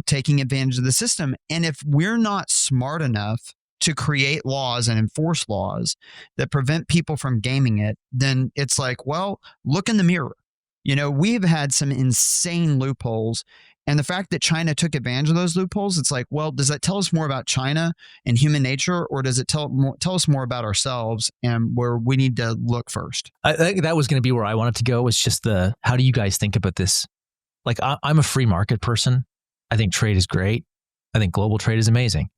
taking advantage of the system. And if we're not smart enough to create laws and enforce laws that prevent people from gaming it, then it's like, well, look in the mirror. We've had some insane loopholes. And the fact that China took advantage of those loopholes, it's like, well, does that tell us more about China and human nature, or does it tell us more about ourselves and where we need to look first? I think that was going to be where I wanted to go, was just how do you guys think about this? Like, I'm a free market person. I think trade is great. I think global trade is amazing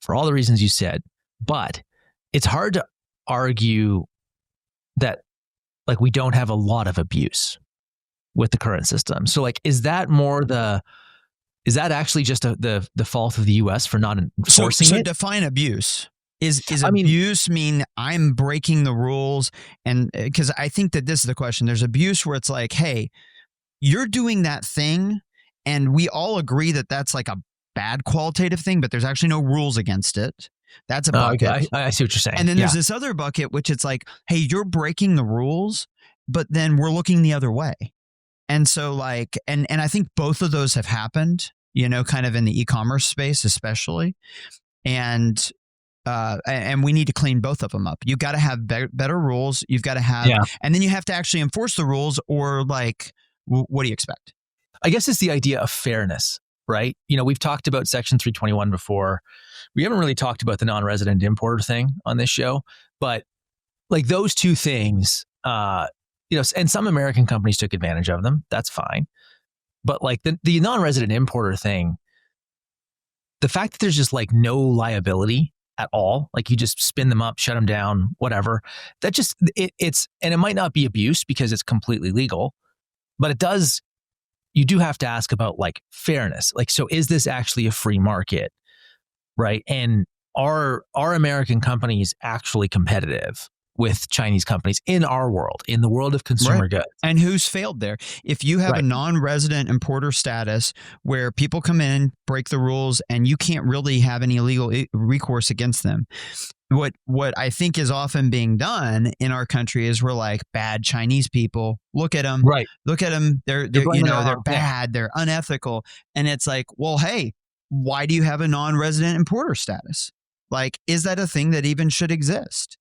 for all the reasons you said. But it's hard to argue that like we don't have a lot of abuse with the current system. So like, is that actually just the fault of the US for not enforcing it? So define abuse. Is abuse mean I'm breaking the rules? And because I think that this is the question. There's abuse where it's like, hey, you're doing that thing and we all agree that that's like a bad qualitative thing, but there's actually no rules against it. That's a bucket. Okay. I see what you're saying. And then there's this other bucket, which it's like, hey, you're breaking the rules, but then we're looking the other way. And so like, and I think both of those have happened, kind of in the e-commerce space, especially. And we need to clean both of them up. You've got to have better rules. You've got to have, and then you have to actually enforce the rules, or like, what do you expect? I guess it's the idea of fairness, right? We've talked about Section 321 before. We haven't really talked about the non-resident importer thing on this show, but like those two things, and some American companies took advantage of them. That's fine. but like the non-resident importer thing, the fact that there's just like no liability at all, like you just spin them up, shut them down, whatever, that just, it's, and it might not be abuse because it's completely legal, but you do have to ask about like fairness. Like, so is this actually a free market? Right. And are American companies actually competitive with Chinese companies in our world, in the world of consumer goods? And who's failed there? If you have a non-resident importer status where people come in, break the rules, and you can't really have any legal recourse against them. What I think is often being done in our country is we're like, bad Chinese people. Look at them. Right. Look at them. They're they're bad. They're unethical. And it's like, well, hey, why do you have a non-resident importer status? Like, is that a thing that even should exist?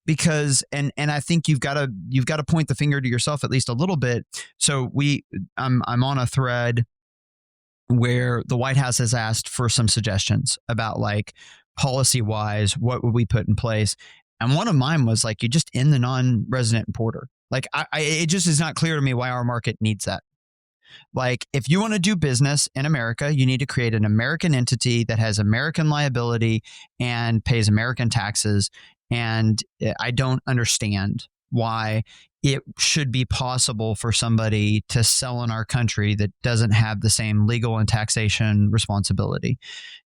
Because and I think you've got to point the finger to yourself at least a little bit. So I'm on a thread where the White House has asked for some suggestions about like policy wise, what would we put in place? And one of mine was like, you just end the non-resident importer. Like it just is not clear to me why our market needs that. Like, if you want to do business in America, you need to create an American entity that has American liability and pays American taxes. And I don't understand why it should be possible for somebody to sell in our country that doesn't have the same legal and taxation responsibility.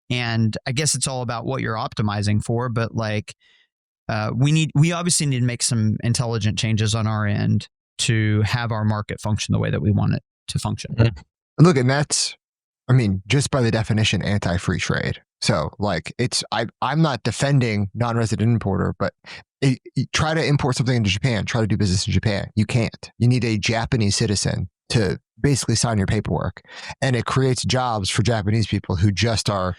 And I guess it's all about what you're optimizing for. But like, we obviously need to make some intelligent changes on our end to have our market function the way that we want it to function. Look, and that's, I mean, just by the definition, anti-free trade. So like I'm not defending non-resident importer, but try to import something into Japan, try to do business in Japan. You can't. You need a Japanese citizen to basically sign your paperwork. And it creates jobs for Japanese people who just are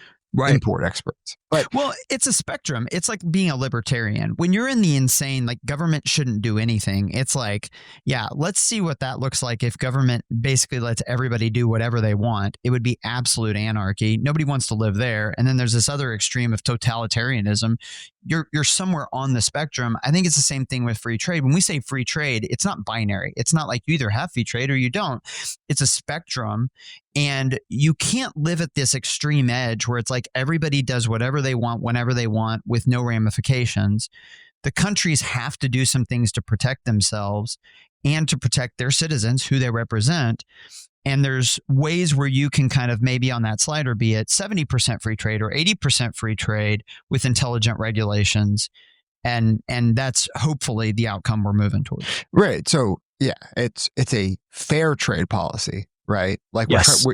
import experts. But well, it's a spectrum. It's like being a libertarian. When you're in the insane, like government shouldn't do anything. It's like, yeah, let's see what that looks like if government basically lets everybody do whatever they want. It would be absolute anarchy. Nobody wants to live there. And then there's this other extreme of totalitarianism. You're somewhere on the spectrum. I think it's the same thing with free trade. When we say free trade, it's not binary. It's not like you either have free trade or you don't. It's a spectrum. And you can't live at this extreme edge where it's like everybody does whatever they want, whenever they want, with no ramifications. The countries have to do some things to protect themselves and to protect their citizens, who they represent. And there's ways where you can kind of maybe on that slider be at 70% free trade or 80% free trade with intelligent regulations. And that's hopefully the outcome we're moving towards. Right. So yeah, it's a fair trade policy, right? Like, yes.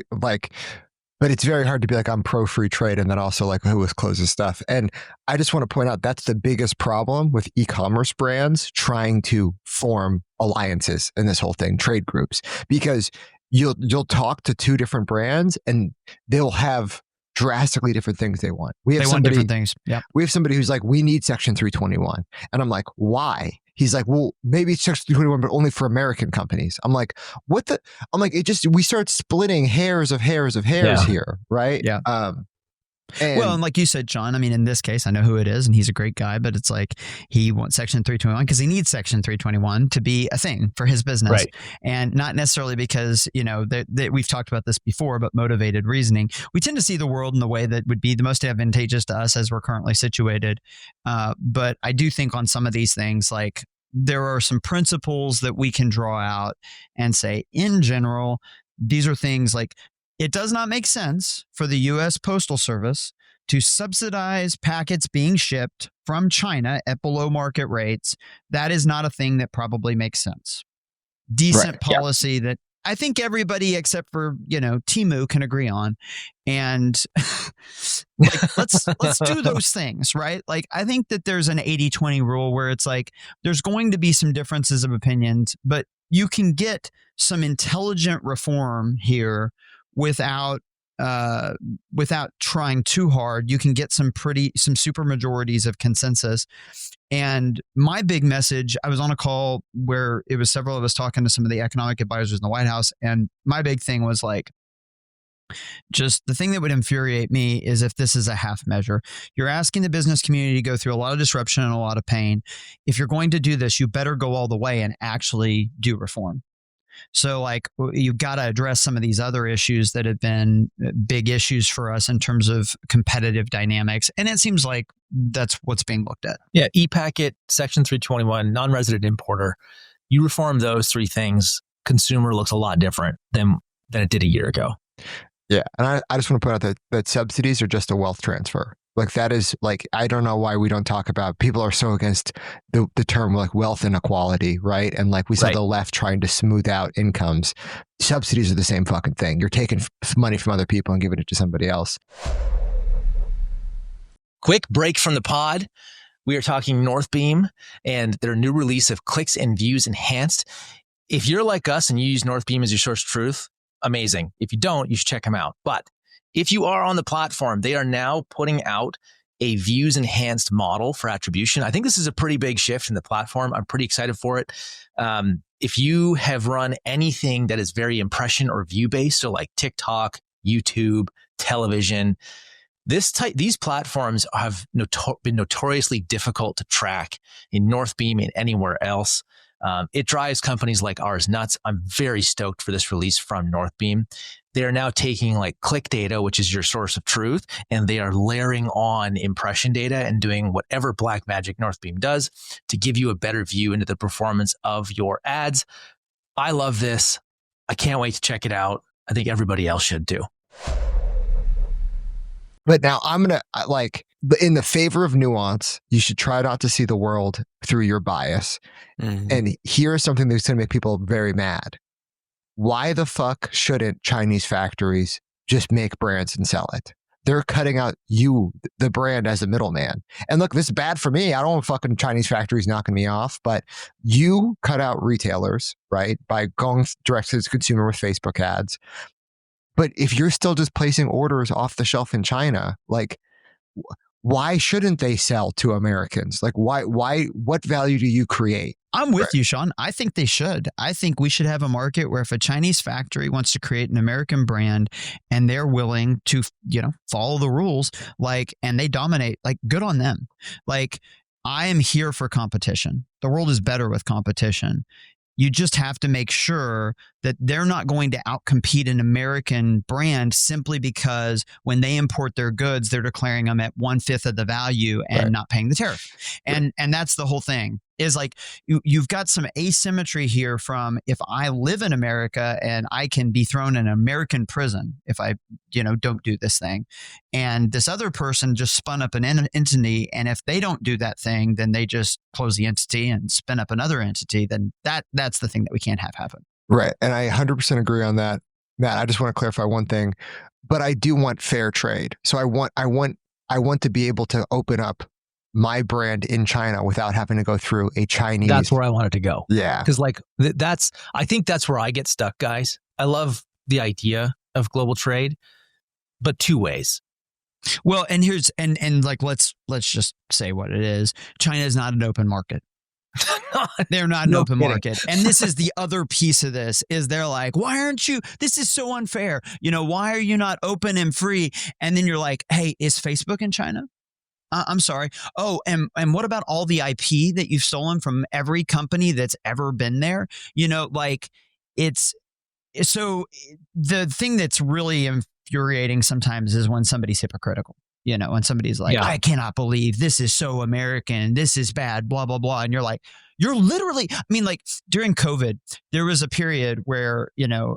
But it's very hard to be like, I'm pro free trade and then also like, who closes stuff. And I just want to point out that's the biggest problem with e-commerce brands trying to form alliances in this whole thing, trade groups, because you'll talk to two different brands and they'll have drastically different things they want. They want different things. Yeah. We have somebody who's like, we need Section 321. And I'm like, why? He's like, well, maybe it's Section 321, but only for American companies. I'm like, what the? I'm like, we start splitting hairs here, right? Yeah. And like you said, John, I mean, in this case, I know who it is and he's a great guy, but it's like he wants Section 321 because he needs Section 321 to be a thing for his business. Right. And not necessarily because, we've talked about this before, but motivated reasoning. We tend to see the world in the way that would be the most advantageous to us as we're currently situated. But I do think on some of these things, like there are some principles that we can draw out and say, in general, these are things like, it does not make sense for the U.S. Postal Service to subsidize packets being shipped from China at below market rates. That is not a thing that probably makes sense. Decent policy that I think everybody except for, Temu can agree on. And like, let's do those things, right? Like, I think that there's an 80-20 rule where it's like, there's going to be some differences of opinions, but you can get some intelligent reform here without trying too hard. You can get some super majorities of consensus. And my big message, I was on a call where it was several of us talking to some of the economic advisors in the White House. And my big thing was like, just the thing that would infuriate me is if this is a half measure. You're asking the business community to go through a lot of disruption and a lot of pain. If you're going to do this, you better go all the way and actually do reform. So like you've got to address some of these other issues that have been big issues for us in terms of competitive dynamics. And it seems like that's what's being looked at. Yeah. E-packet, Section 321, non-resident importer. You reform those three things, consumer looks a lot different than it did a year ago. Yeah. And I just want to point out that subsidies are just a wealth transfer. Like that is like, I don't know why we don't talk about, people are so against the term like wealth inequality, right? And like we saw the left trying to smooth out incomes. Subsidies are the same fucking thing. You're taking money from other people and giving it to somebody else. Quick break from the pod. We are talking Northbeam and their new release of Clicks and Views Enhanced. If you're like us and you use Northbeam as your source of truth, amazing. If you don't, you should check them out. But if you are on the platform, they are now putting out a views enhanced model for attribution. I think this is a pretty big shift in the platform. I'm pretty excited for it. If you have run anything that is very impression or view based, so like TikTok, YouTube, television, these platforms have been notoriously difficult to track in Northbeam and anywhere else. It drives companies like ours nuts. I'm very stoked for this release from Northbeam. They are now taking like click data, which is your source of truth, and they are layering on impression data and doing whatever black magic Northbeam does to give you a better view into the performance of your ads. I love this. I can't wait to check it out. I think everybody else should too. But now I'm going to like, in the favor of nuance, you should try not to see the world through your bias. Mm-hmm. And here's something that's going to make people very mad. Why the fuck shouldn't Chinese factories just make brands and sell it? They're cutting out you, the brand, as a middleman. And look, this is bad for me. I don't want fucking Chinese factories knocking me off, but you cut out retailers, right? By going direct to the consumer with Facebook ads. But if you're still just placing orders off the shelf in China, like, why shouldn't they sell to Americans? Like, why, what value do you create? I'm with you, Sean. I think they should. I think we should have a market where if a Chinese factory wants to create an American brand and they're willing to, follow the rules, like, and they dominate, like, good on them. Like, I am here for competition. The world is better with competition. You just have to make sure that they're not going to outcompete an American brand simply because when they import their goods, they're declaring them at 1/5 of the value and not paying the tariff. And that's the whole thing, is like you've got some asymmetry here from, if I live in America and I can be thrown in an American prison if I don't do this thing, and this other person just spun up an entity, and if they don't do that thing, then they just close the entity and spin up another entity, then that's the thing that we can't have happen. Right. And I 100% agree on that. Matt, I just want to clarify one thing, but I do want fair trade. So I want to be able to open up my brand in China without having to go through a Chinese. That's where I wanted to go. Yeah. Because like I think that's where I get stuck, guys. I love the idea of global trade, but two ways. Well, and here's, and like, let's just say what it is. China is not an open market. They're not an open market. And this is the other piece of this, is they're like, why aren't you, this is so unfair. Why are you not open and free? And then you're like, hey, is Facebook in China? I'm sorry. Oh, and what about all the IP that you've stolen from every company that's ever been there? It's so the thing that's really infuriating sometimes is when somebody's hypocritical. When somebody's like, I cannot believe this is so American, this is bad, blah, blah, blah. And you're like, you're literally, I mean, like during COVID, there was a period where,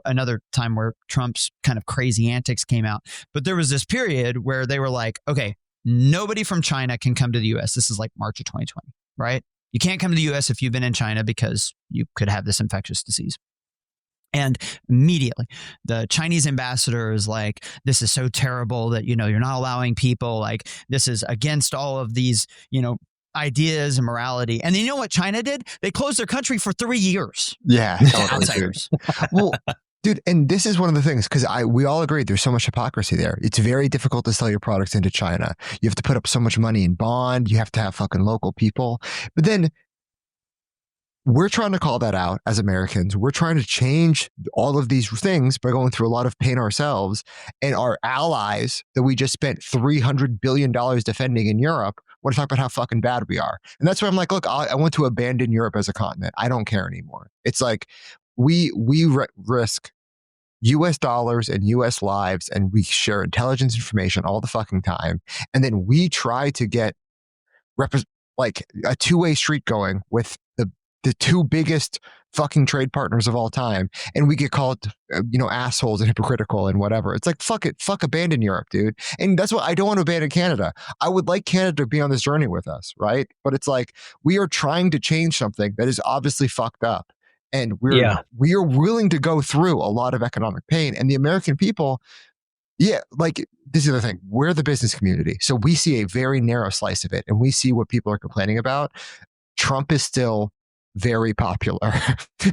another time where Trump's kind of crazy antics came out. But there was this period where they were like, okay, nobody from China can come to the US. This is like March of 2020, right? You can't come to the US if you've been in China because you could have this infectious disease. And immediately the Chinese ambassador is like, this is so terrible that, you're not allowing people, like, this is against all of these, ideas and morality. And then you know what China did? They closed their country for 3 years. Yeah. Outsiders. Well, dude, and this is one of the things, because we all agree there's so much hypocrisy there. It's very difficult to sell your products into China. You have to put up so much money in bond. You have to have fucking local people. But then we're trying to call that out as Americans. We're trying to change all of these things by going through a lot of pain ourselves. And our allies that we just spent $300 billion defending in Europe want to talk about how fucking bad we are. And that's why I'm like, look, I want to abandon Europe as a continent. I don't care anymore. It's like, we risk US dollars and US lives, and we share intelligence information all the fucking time. And then we try to get like a two-way street going with the two biggest fucking trade partners of all time. And we get called, assholes and hypocritical and whatever. It's like, fuck it. Fuck abandon Europe, dude. And that's what I don't want to abandon Canada. I would like Canada to be on this journey with us, right? But it's like, we are trying to change something that is obviously fucked up. And we are willing to go through a lot of economic pain. And the American people, like this is the other thing. We're the business community. So we see a very narrow slice of it, and we see what people are complaining about. Trump is still very popular.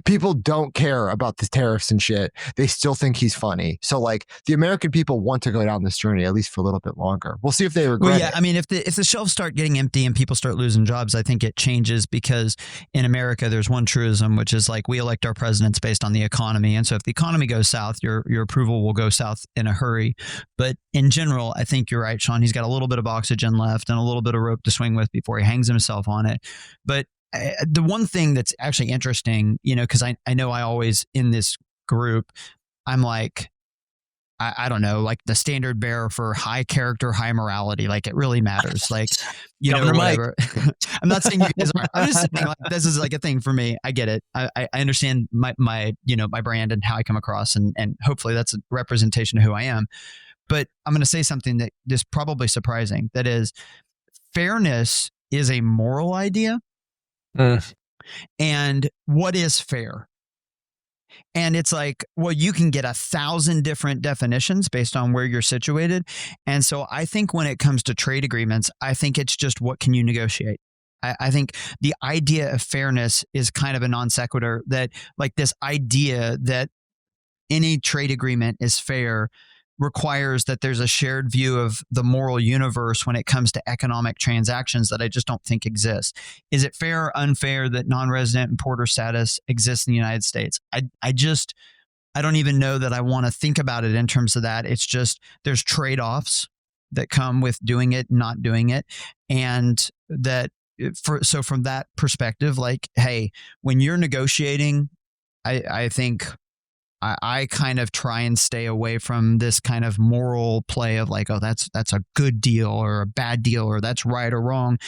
People don't care about the tariffs and shit. They still think he's funny. So like the American people want to go down this journey at least for a little bit longer. We'll see if they regret it. I mean, if the shelves start getting empty and people start losing jobs, I think it changes, because in America there's one truism, which is like we elect our presidents based on the economy. And so if the economy goes south, your approval will go south in a hurry. But in general, I think you're right, Sean. He's got a little bit of oxygen left and a little bit of rope to swing with before he hangs himself on it. But the one thing that's actually interesting, because I know I always in this group, I'm like, I don't know, like the standard bearer for high character, high morality. Like it really matters. Like, whatever. I'm not saying you guys are. I'm just saying like, this is like a thing for me. I get it. I understand my brand and how I come across, and hopefully that's a representation of who I am. But I'm going to say something that is probably surprising. That is, fairness is a moral idea. And what is fair? And it's like, well, you can get 1,000 different definitions based on where you're situated. And so I think when it comes to trade agreements, I think it's just what can you negotiate? I think the idea of fairness is kind of a non sequitur, that like this idea that any trade agreement is fair requires that there's a shared view of the moral universe when it comes to economic transactions that I just don't think exists. Is it fair or unfair that non-resident importer status exists in the United States? I don't even know that I want to think about it in terms of that. It's just there's trade-offs that come with doing it, not doing it. And that so from that perspective, like, hey, when you're negotiating, I think I kind of try and stay away from this kind of moral play of like, oh, that's a good deal or a bad deal, or that's right or wrong.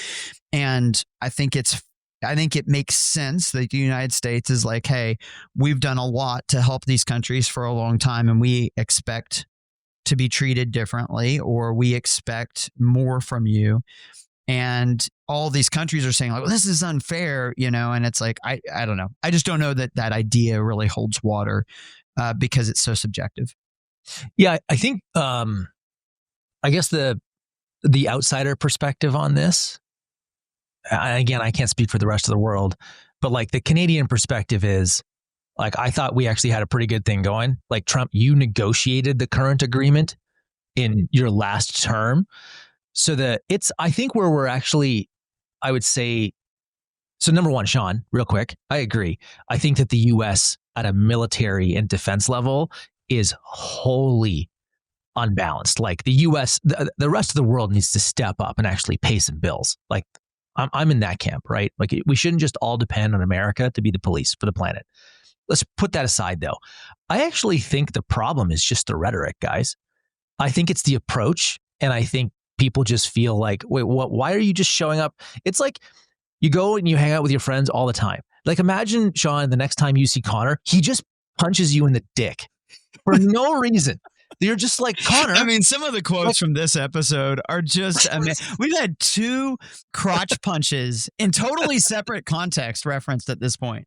And I think it makes sense that the United States is like, hey, we've done a lot to help these countries for a long time, and we expect to be treated differently, or we expect more from you. And all these countries are saying like, well, this is unfair, and it's like, I don't know. I just don't know that idea really holds water because it's so subjective. Yeah, I think, I guess the outsider perspective on this, again, I can't speak for the rest of the world, but like the Canadian perspective is like, I thought we actually had a pretty good thing going. Like Trump, you negotiated the current agreement in your last term. So I think where we're actually, I would say, so number one, Sean, real quick, I agree. I think that the US at a military and defense level is wholly unbalanced. Like the US, the rest of the world needs to step up and actually pay some bills. Like I'm in that camp, right? Like we shouldn't just all depend on America to be the police for the planet. Let's put that aside though. I actually think the problem is just the rhetoric, guys. I think it's the approach, and I think people just feel like, wait, what? Why are you just showing up? It's like you go and you hang out with your friends all the time. Like imagine, Sean, the next time you see Connor, he just punches you in the dick for no reason. You're just like, Connor. I mean, some of the quotes from this episode are just, I mean, we've had 2 crotch punches in totally separate context referenced at this point.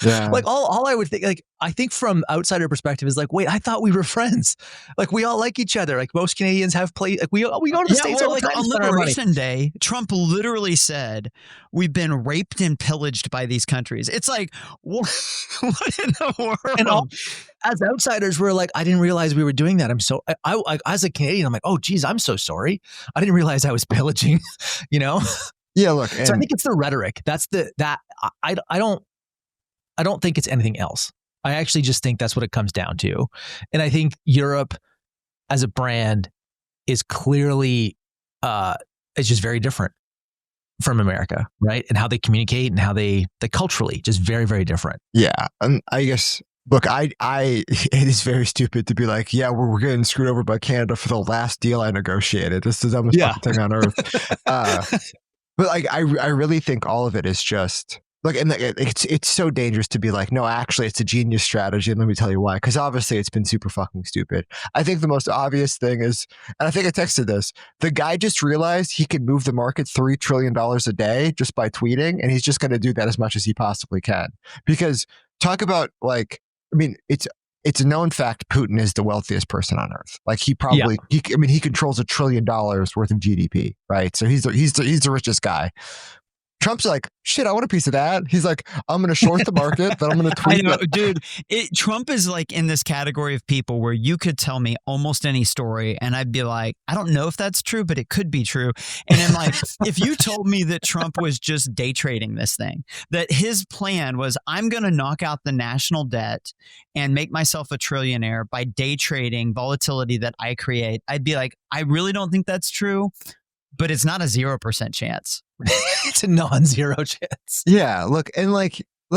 Yeah. Like all I would think, like, I think from outsider perspective is like, wait, I thought we were friends. Like we all like each other. Like most Canadians have played, like we go to the States all the time. On Liberation Day, Trump literally said, we've been raped and pillaged by these countries. It's like, what in the world? And as outsiders, we're like, I didn't realize we were doing that. I'm so, I as a Canadian, I'm like, oh geez, I'm so sorry. I didn't realize I was pillaging, Yeah, look. So I think it's the rhetoric. That's I don't think it's anything else. I actually just think that's what it comes down to. And I think Europe as a brand is clearly, it's just very different. from America, right? And how they communicate and how they culturally just very, very different. Yeah. And I guess, look, it is very stupid to be like, yeah, we're getting screwed over by Canada for the last deal I negotiated. This is the dumbest fucking thing on earth. But like, I really think all of it is just like, and it's so dangerous to be like, no, actually it's a genius strategy. And let me tell you why. Because obviously it's been super fucking stupid. I think the most obvious thing is, and I think I texted this, the guy just realized he could move the market $3 trillion a day just by tweeting. And he's just going to do that as much as he possibly can. Because talk about like, I mean, it's a known fact Putin is the wealthiest person on earth. Like he probably, he controls $1 trillion worth of GDP, right? So he's the richest guy. Trump's like, shit, I want a piece of that. He's like, I'm going to short the market, then I'm going to tweet. I know, dude. Trump is like in this category of people where you could tell me almost any story and I'd be like, I don't know if that's true, but it could be true. And then like, if you told me that Trump was just day trading this thing, that his plan was, I'm going to knock out the national debt and make myself a trillionaire by day trading volatility that I create, I'd be like, I really don't think that's true, but it's not a 0% chance. It's a non-zero chance. Yeah, look,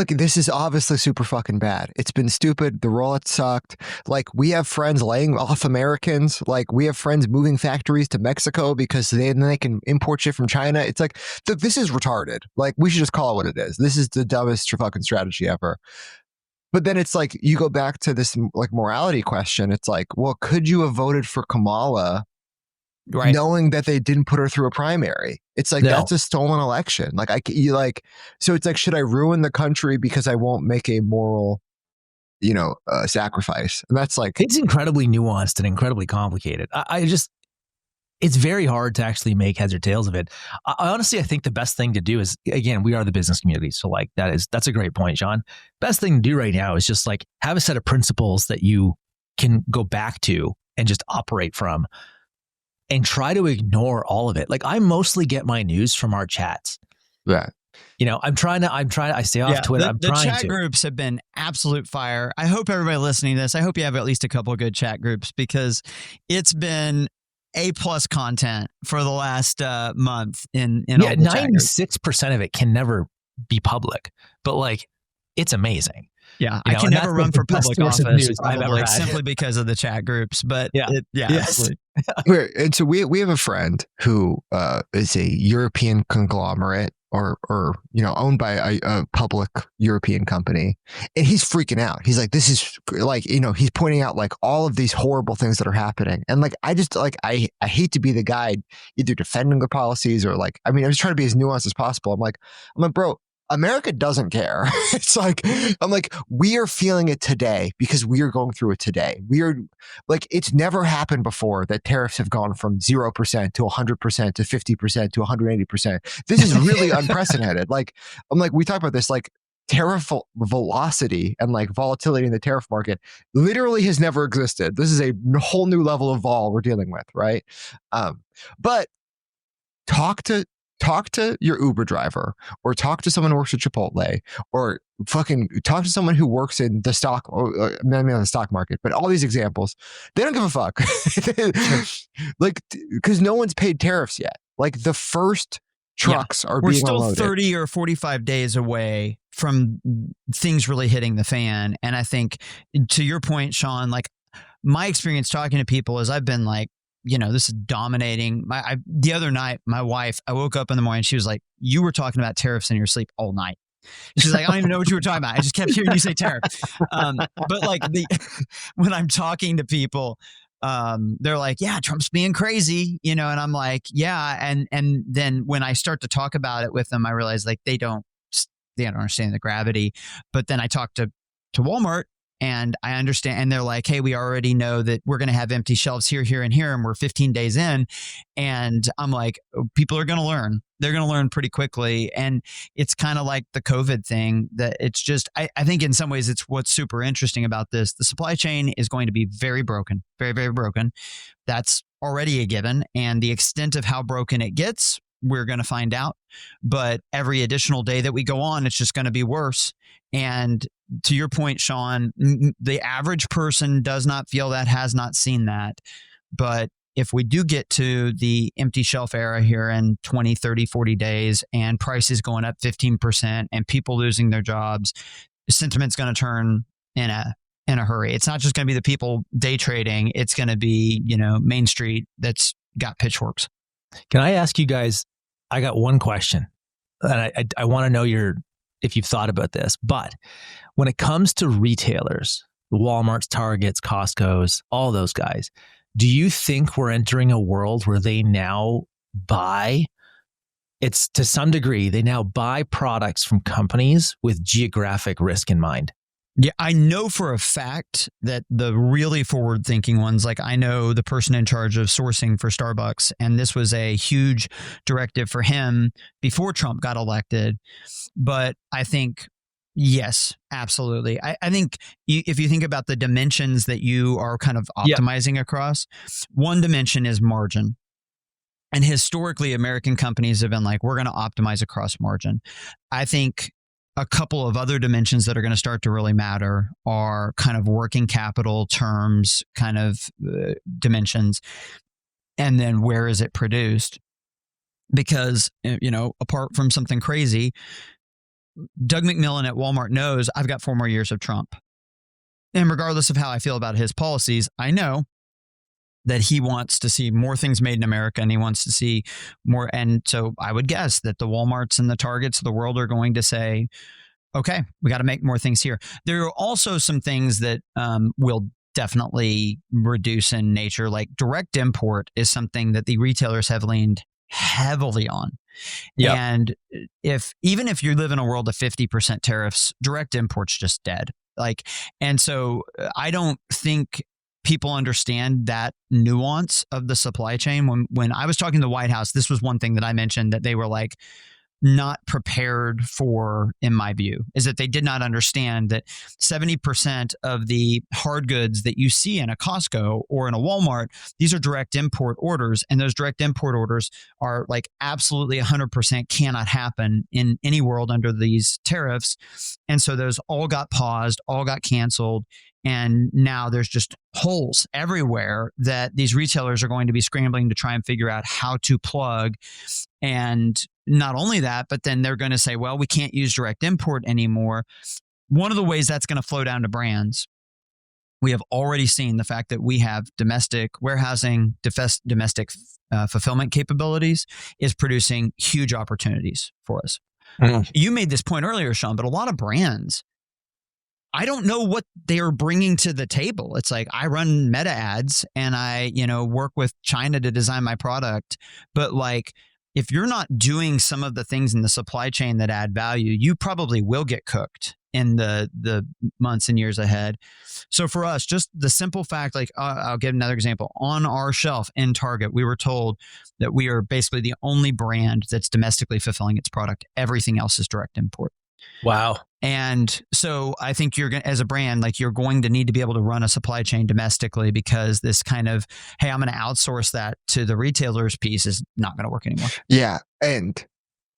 this is obviously super fucking bad. It's been stupid. The rollout sucked. Like, we have friends laying off Americans. Like, we have friends moving factories to Mexico because then they can import shit from China. It's like, this is retarded. Like, we should just call it what it is. This is the dumbest fucking strategy ever. But then it's like, you go back to this like morality question. It's like, well, could you have voted for Kamala right, knowing that they didn't put her through a primary? It's like, that's a stolen election. Like so it's like, should I ruin the country because I won't make a moral, sacrifice? And that's like, it's incredibly nuanced and incredibly complicated. It's very hard to actually make heads or tails of it. I honestly think the best thing to do is, again, we are the business community. So like that's a great point, Sean. Best thing to do right now is just like have a set of principles that you can go back to and just operate from, and try to ignore all of it. Like I mostly get my news from our chats. Yeah. I stay off Twitter. The chat groups have been absolute fire. I hope everybody listening to this, I hope you have at least a couple of good chat groups because it's been A+ content for the last month in all the 96% of it can never be public, but like it's amazing. Yeah, I can never run for public office simply because of the chat groups. But absolutely. And so we have a friend who is a European conglomerate or owned by a public European company, and he's freaking out. He's like, this is like, he's pointing out like all of these horrible things that are happening, and like I just like I hate to be the guy either defending the policies or like, I mean, I'm just trying to be as nuanced as possible. I'm like, bro, America doesn't care. It's like, I'm like, we are feeling it today because we are going through it today. We are like, it's never happened before that tariffs have gone from 0% to 100% to 50% to 180%. This is really unprecedented. Like, I'm like, we talk about this, like tariff velocity and like volatility in the tariff market literally has never existed. This is a whole new level of vol we're dealing with, right? But talk to your Uber driver, or talk to someone who works at Chipotle, or fucking talk to someone who works in the stock, or maybe on the stock market. But all these examples, they don't give a fuck. Like, because no one's paid tariffs yet. Like the first trucks are being unloaded. We're still 30 or 45 days away from things really hitting the fan. And I think, to your point, Sean, like my experience talking to people is I've been like, this is dominating. The other night, my wife, I woke up in the morning, she was like, you were talking about tariffs in your sleep all night. She's like, I don't even know what you were talking about. I just kept hearing you say tariff. But like when I'm talking to people, they're like, yeah, Trump's being crazy, and I'm like, yeah. And then when I start to talk about it with them, I realize like they don't understand the gravity. But then I talk to Walmart, and I understand, and they're like, hey, we already know that we're going to have empty shelves here, here, and here, and we're 15 days in. And I'm like, people are going to learn. They're going to learn pretty quickly. And it's kind of like the COVID thing that it's just, I think in some ways it's what's super interesting about this. The supply chain is going to be very broken, very, very broken. That's already a given. And the extent of how broken it gets, we're going to find out. But every additional day that we go on, it's just going to be worse. And to your point, Sean, the average person does not feel that, has not seen that. But if we do get to the empty shelf era here in 20, 30, 40 days and prices going up 15% and people losing their jobs, sentiment's going to turn in a hurry. It's not just going to be the people day trading. It's going to be, Main Street that's got pitchforks. Can I ask you guys, I got one question, and I want to know if you've thought about this, but when it comes to retailers, Walmart's, Target's, Costco's, all those guys, do you think we're entering a world where they now it's to some degree, they now buy products from companies with geographic risk in mind? Yeah, I know for a fact that the really forward-thinking ones, like I know the person in charge of sourcing for Starbucks, and this was a huge directive for him before Trump got elected. But I think, yes, absolutely. I think if you think about the dimensions that you are kind of optimizing across, one dimension is margin. And historically, American companies have been like, we're going to optimize across margin. I think a couple of other dimensions that are going to start to really matter are kind of working capital terms, kind of dimensions, and then where is it produced? Because, apart from something crazy, Doug McMillon at Walmart knows I've got 4 more years of Trump. And regardless of how I feel about his policies, I know that he wants to see more things made in America and he wants to see more. And so I would guess that the Walmarts and the Targets of the world are going to say, okay, we got to make more things here. There are also some things that will definitely reduce in nature, like direct import is something that the retailers have leaned heavily on. Yep. And even if you live in a world of 50% tariffs, direct import's just dead. And so I don't think people understand that nuance of the supply chain. When I was talking to the White House, this was one thing that I mentioned that they were not prepared for, in my view, is that they did not understand that 70% of the hard goods that you see in a Costco or in a Walmart, these are direct import orders. And those direct import orders are absolutely 100% cannot happen in any world under these tariffs. And so those all got paused, all got canceled. And now there's just holes everywhere that these retailers are going to be scrambling to try and figure out how to plug. And not only that, but then they're going to say, well, we can't use direct import anymore. One of the ways that's going to flow down to brands, we have already seen the fact that we have domestic warehousing, domestic fulfillment capabilities is producing huge opportunities for us. Mm. You made this point earlier, Sean, but a lot of brands, I don't know what they're bringing to the table. It's like I run meta ads and I, work with China to design my product. But if you're not doing some of the things in the supply chain that add value, you probably will get cooked in the months and years ahead. So for us, just the simple fact, I'll give another example. On our shelf in Target, we were told that we are basically the only brand that's domestically fulfilling its product. Everything else is direct import. Wow. And so I think you're going as a brand, you're going to need to be able to run a supply chain domestically, because this kind of, hey, I'm going to outsource that to the retailers piece is not going to work anymore. Yeah. And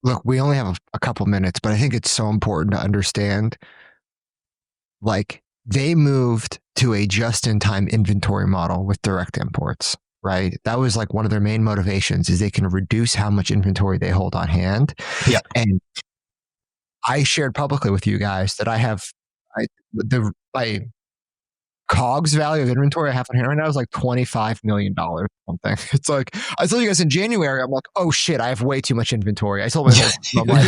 look, we only have a couple minutes, but I think it's so important to understand, they moved to a just-in-time inventory model with direct imports, right? That was one of their main motivations, is they can reduce how much inventory they hold on hand. Yeah. And I shared publicly with you guys that my COGS value of inventory I have on hand right now is $25 million or something. It's I told you guys in January, I'm oh shit, I have way too much inventory. I told myself,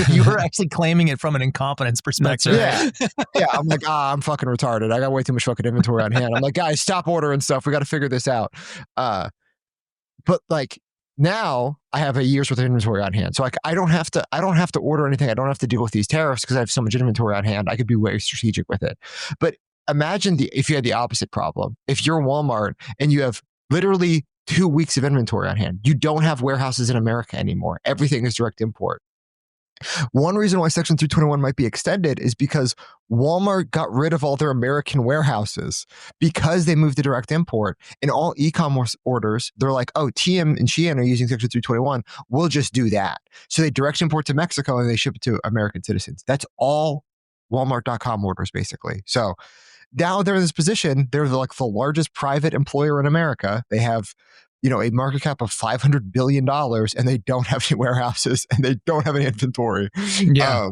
you were actually claiming it from an incompetence perspective. Right. Yeah. I'm I'm fucking retarded. I got way too much fucking inventory on hand. I'm guys, stop ordering stuff. We got to figure this out. But now I have a year's worth of inventory on hand. So I don't have to order anything. I don't have to deal with these tariffs because I have so much inventory on hand. I could be way strategic with it. But imagine if you had the opposite problem. If you're Walmart and you have literally 2 weeks of inventory on hand, you don't have warehouses in America anymore. Everything is direct import. One reason why Section 321 might be extended is because Walmart got rid of all their American warehouses because they moved to direct import. And all e-commerce orders, they're oh, TM and Shein are using Section 321. We'll just do that. So they direct import to Mexico and they ship it to American citizens. That's all Walmart.com orders, basically. So now they're in this position. They're the largest private employer in America. They have a market cap of $500 billion and they don't have any warehouses and they don't have any inventory. Yeah.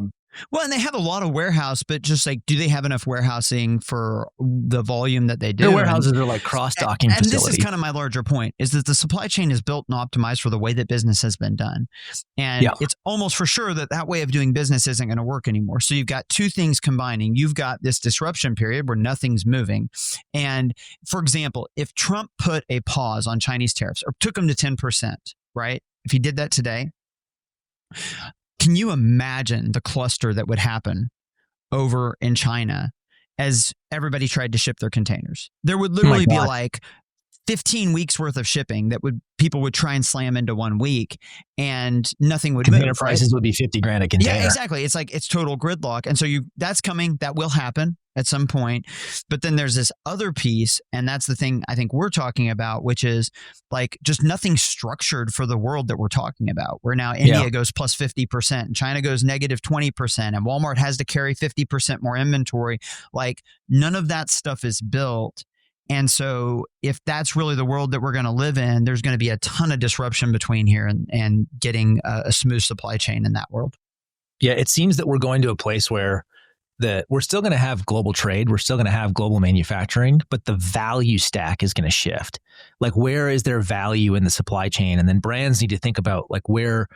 Well, and they have a lot of warehouse, but just like, do they have enough warehousing for the volume that they do? Their warehouses are like cross-docking facilities. And this is kind of my larger point, is that the supply chain is built and optimized for the way that business has been done. And it's almost for sure that way of doing business isn't going to work anymore. So you've got two things combining. You've got this disruption period where nothing's moving. And for example, if Trump put a pause on Chinese tariffs or took them to 10%, right? If he did that today, can you imagine the cluster that would happen over in China as everybody tried to ship their containers? There would literally be like 15 weeks worth of shipping that people would try and slam into 1 week and nothing would move. Container prices would be $50,000 a container. Yeah, exactly. It's like, it's total gridlock. And so that's coming, that will happen at some point. But then there's this other piece, and that's the thing I think we're talking about, which is like just nothing structured for the world that we're talking about, where now India goes plus 50% and China goes negative 20% and Walmart has to carry 50% more inventory. Like none of that stuff is built. And so if that's really the world that we're going to live in, there's going to be a ton of disruption between here and getting a smooth supply chain in that world. Yeah, it seems that we're going to a place where we're still going to have global trade. We're still going to have global manufacturing, but the value stack is going to shift. Like, where is there value in the supply chain? And then brands need to think about like where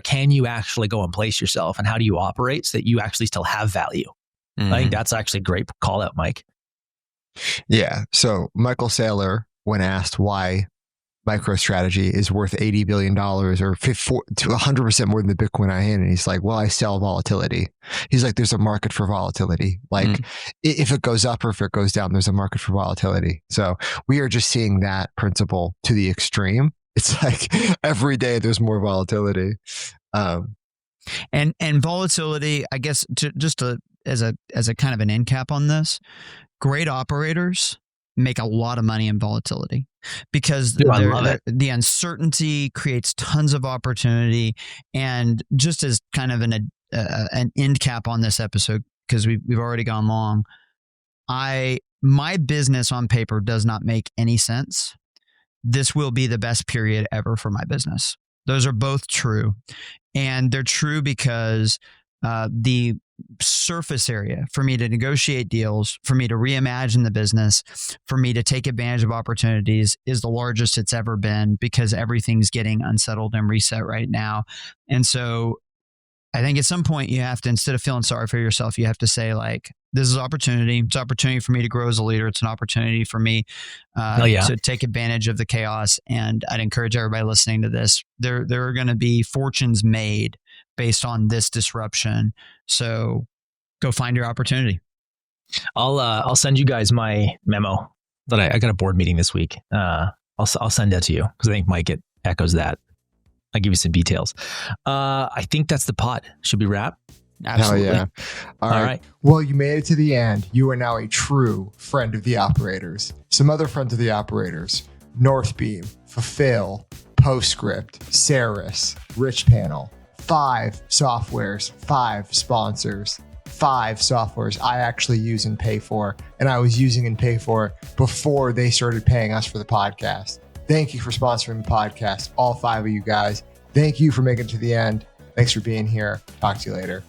can you actually go and place yourself, and how do you operate so that you actually still have value? I think that's actually a great call out, Mike. Yeah. So Michael Saylor, when asked why MicroStrategy is worth $80 billion or to 100% more than the Bitcoin I had, and he's like, well, I sell volatility. He's like, there's a market for volatility. Like if it goes up or if it goes down, there's a market for volatility. So we are just seeing that principle to the extreme. It's like every day there's more volatility. And volatility, I guess, as a kind of an end cap on this, great operators make a lot of money in volatility because the uncertainty creates tons of opportunity. And just as kind of an end cap on this episode, because we've already gone long, my business on paper does not make any sense. This will be the best period ever for my business. Those are both true. And they're true because the surface area for me to negotiate deals, for me to reimagine the business, for me to take advantage of opportunities is the largest it's ever been, because everything's getting unsettled and reset right now. And so I think at some point you have to, instead of feeling sorry for yourself, you have to say like, this is opportunity. It's an opportunity for me to grow as a leader. It's an opportunity for me to take advantage of the chaos. And I'd encourage everybody listening to this, there are going to be fortunes made based on this disruption. So go find your opportunity. I'll send you guys my memo that I got a board meeting this week. I'll send that to you because I think Mike echoes that. I'll give you some details. I think that's the pod. Should we wrap? Absolutely. Hell yeah. All right. Well, you made it to the end. You are now a true friend of the operators. Some other friends of the operators: Northbeam, Fulfill, Postscript, Ceres, Rich Panel. 5 softwares, 5 sponsors, 5 softwares I actually use and pay for, and I was using and pay for before they started paying us for the podcast. Thank you for sponsoring the podcast, all 5 of you guys. Thank you for making it to the end. Thanks for being here. Talk to you later.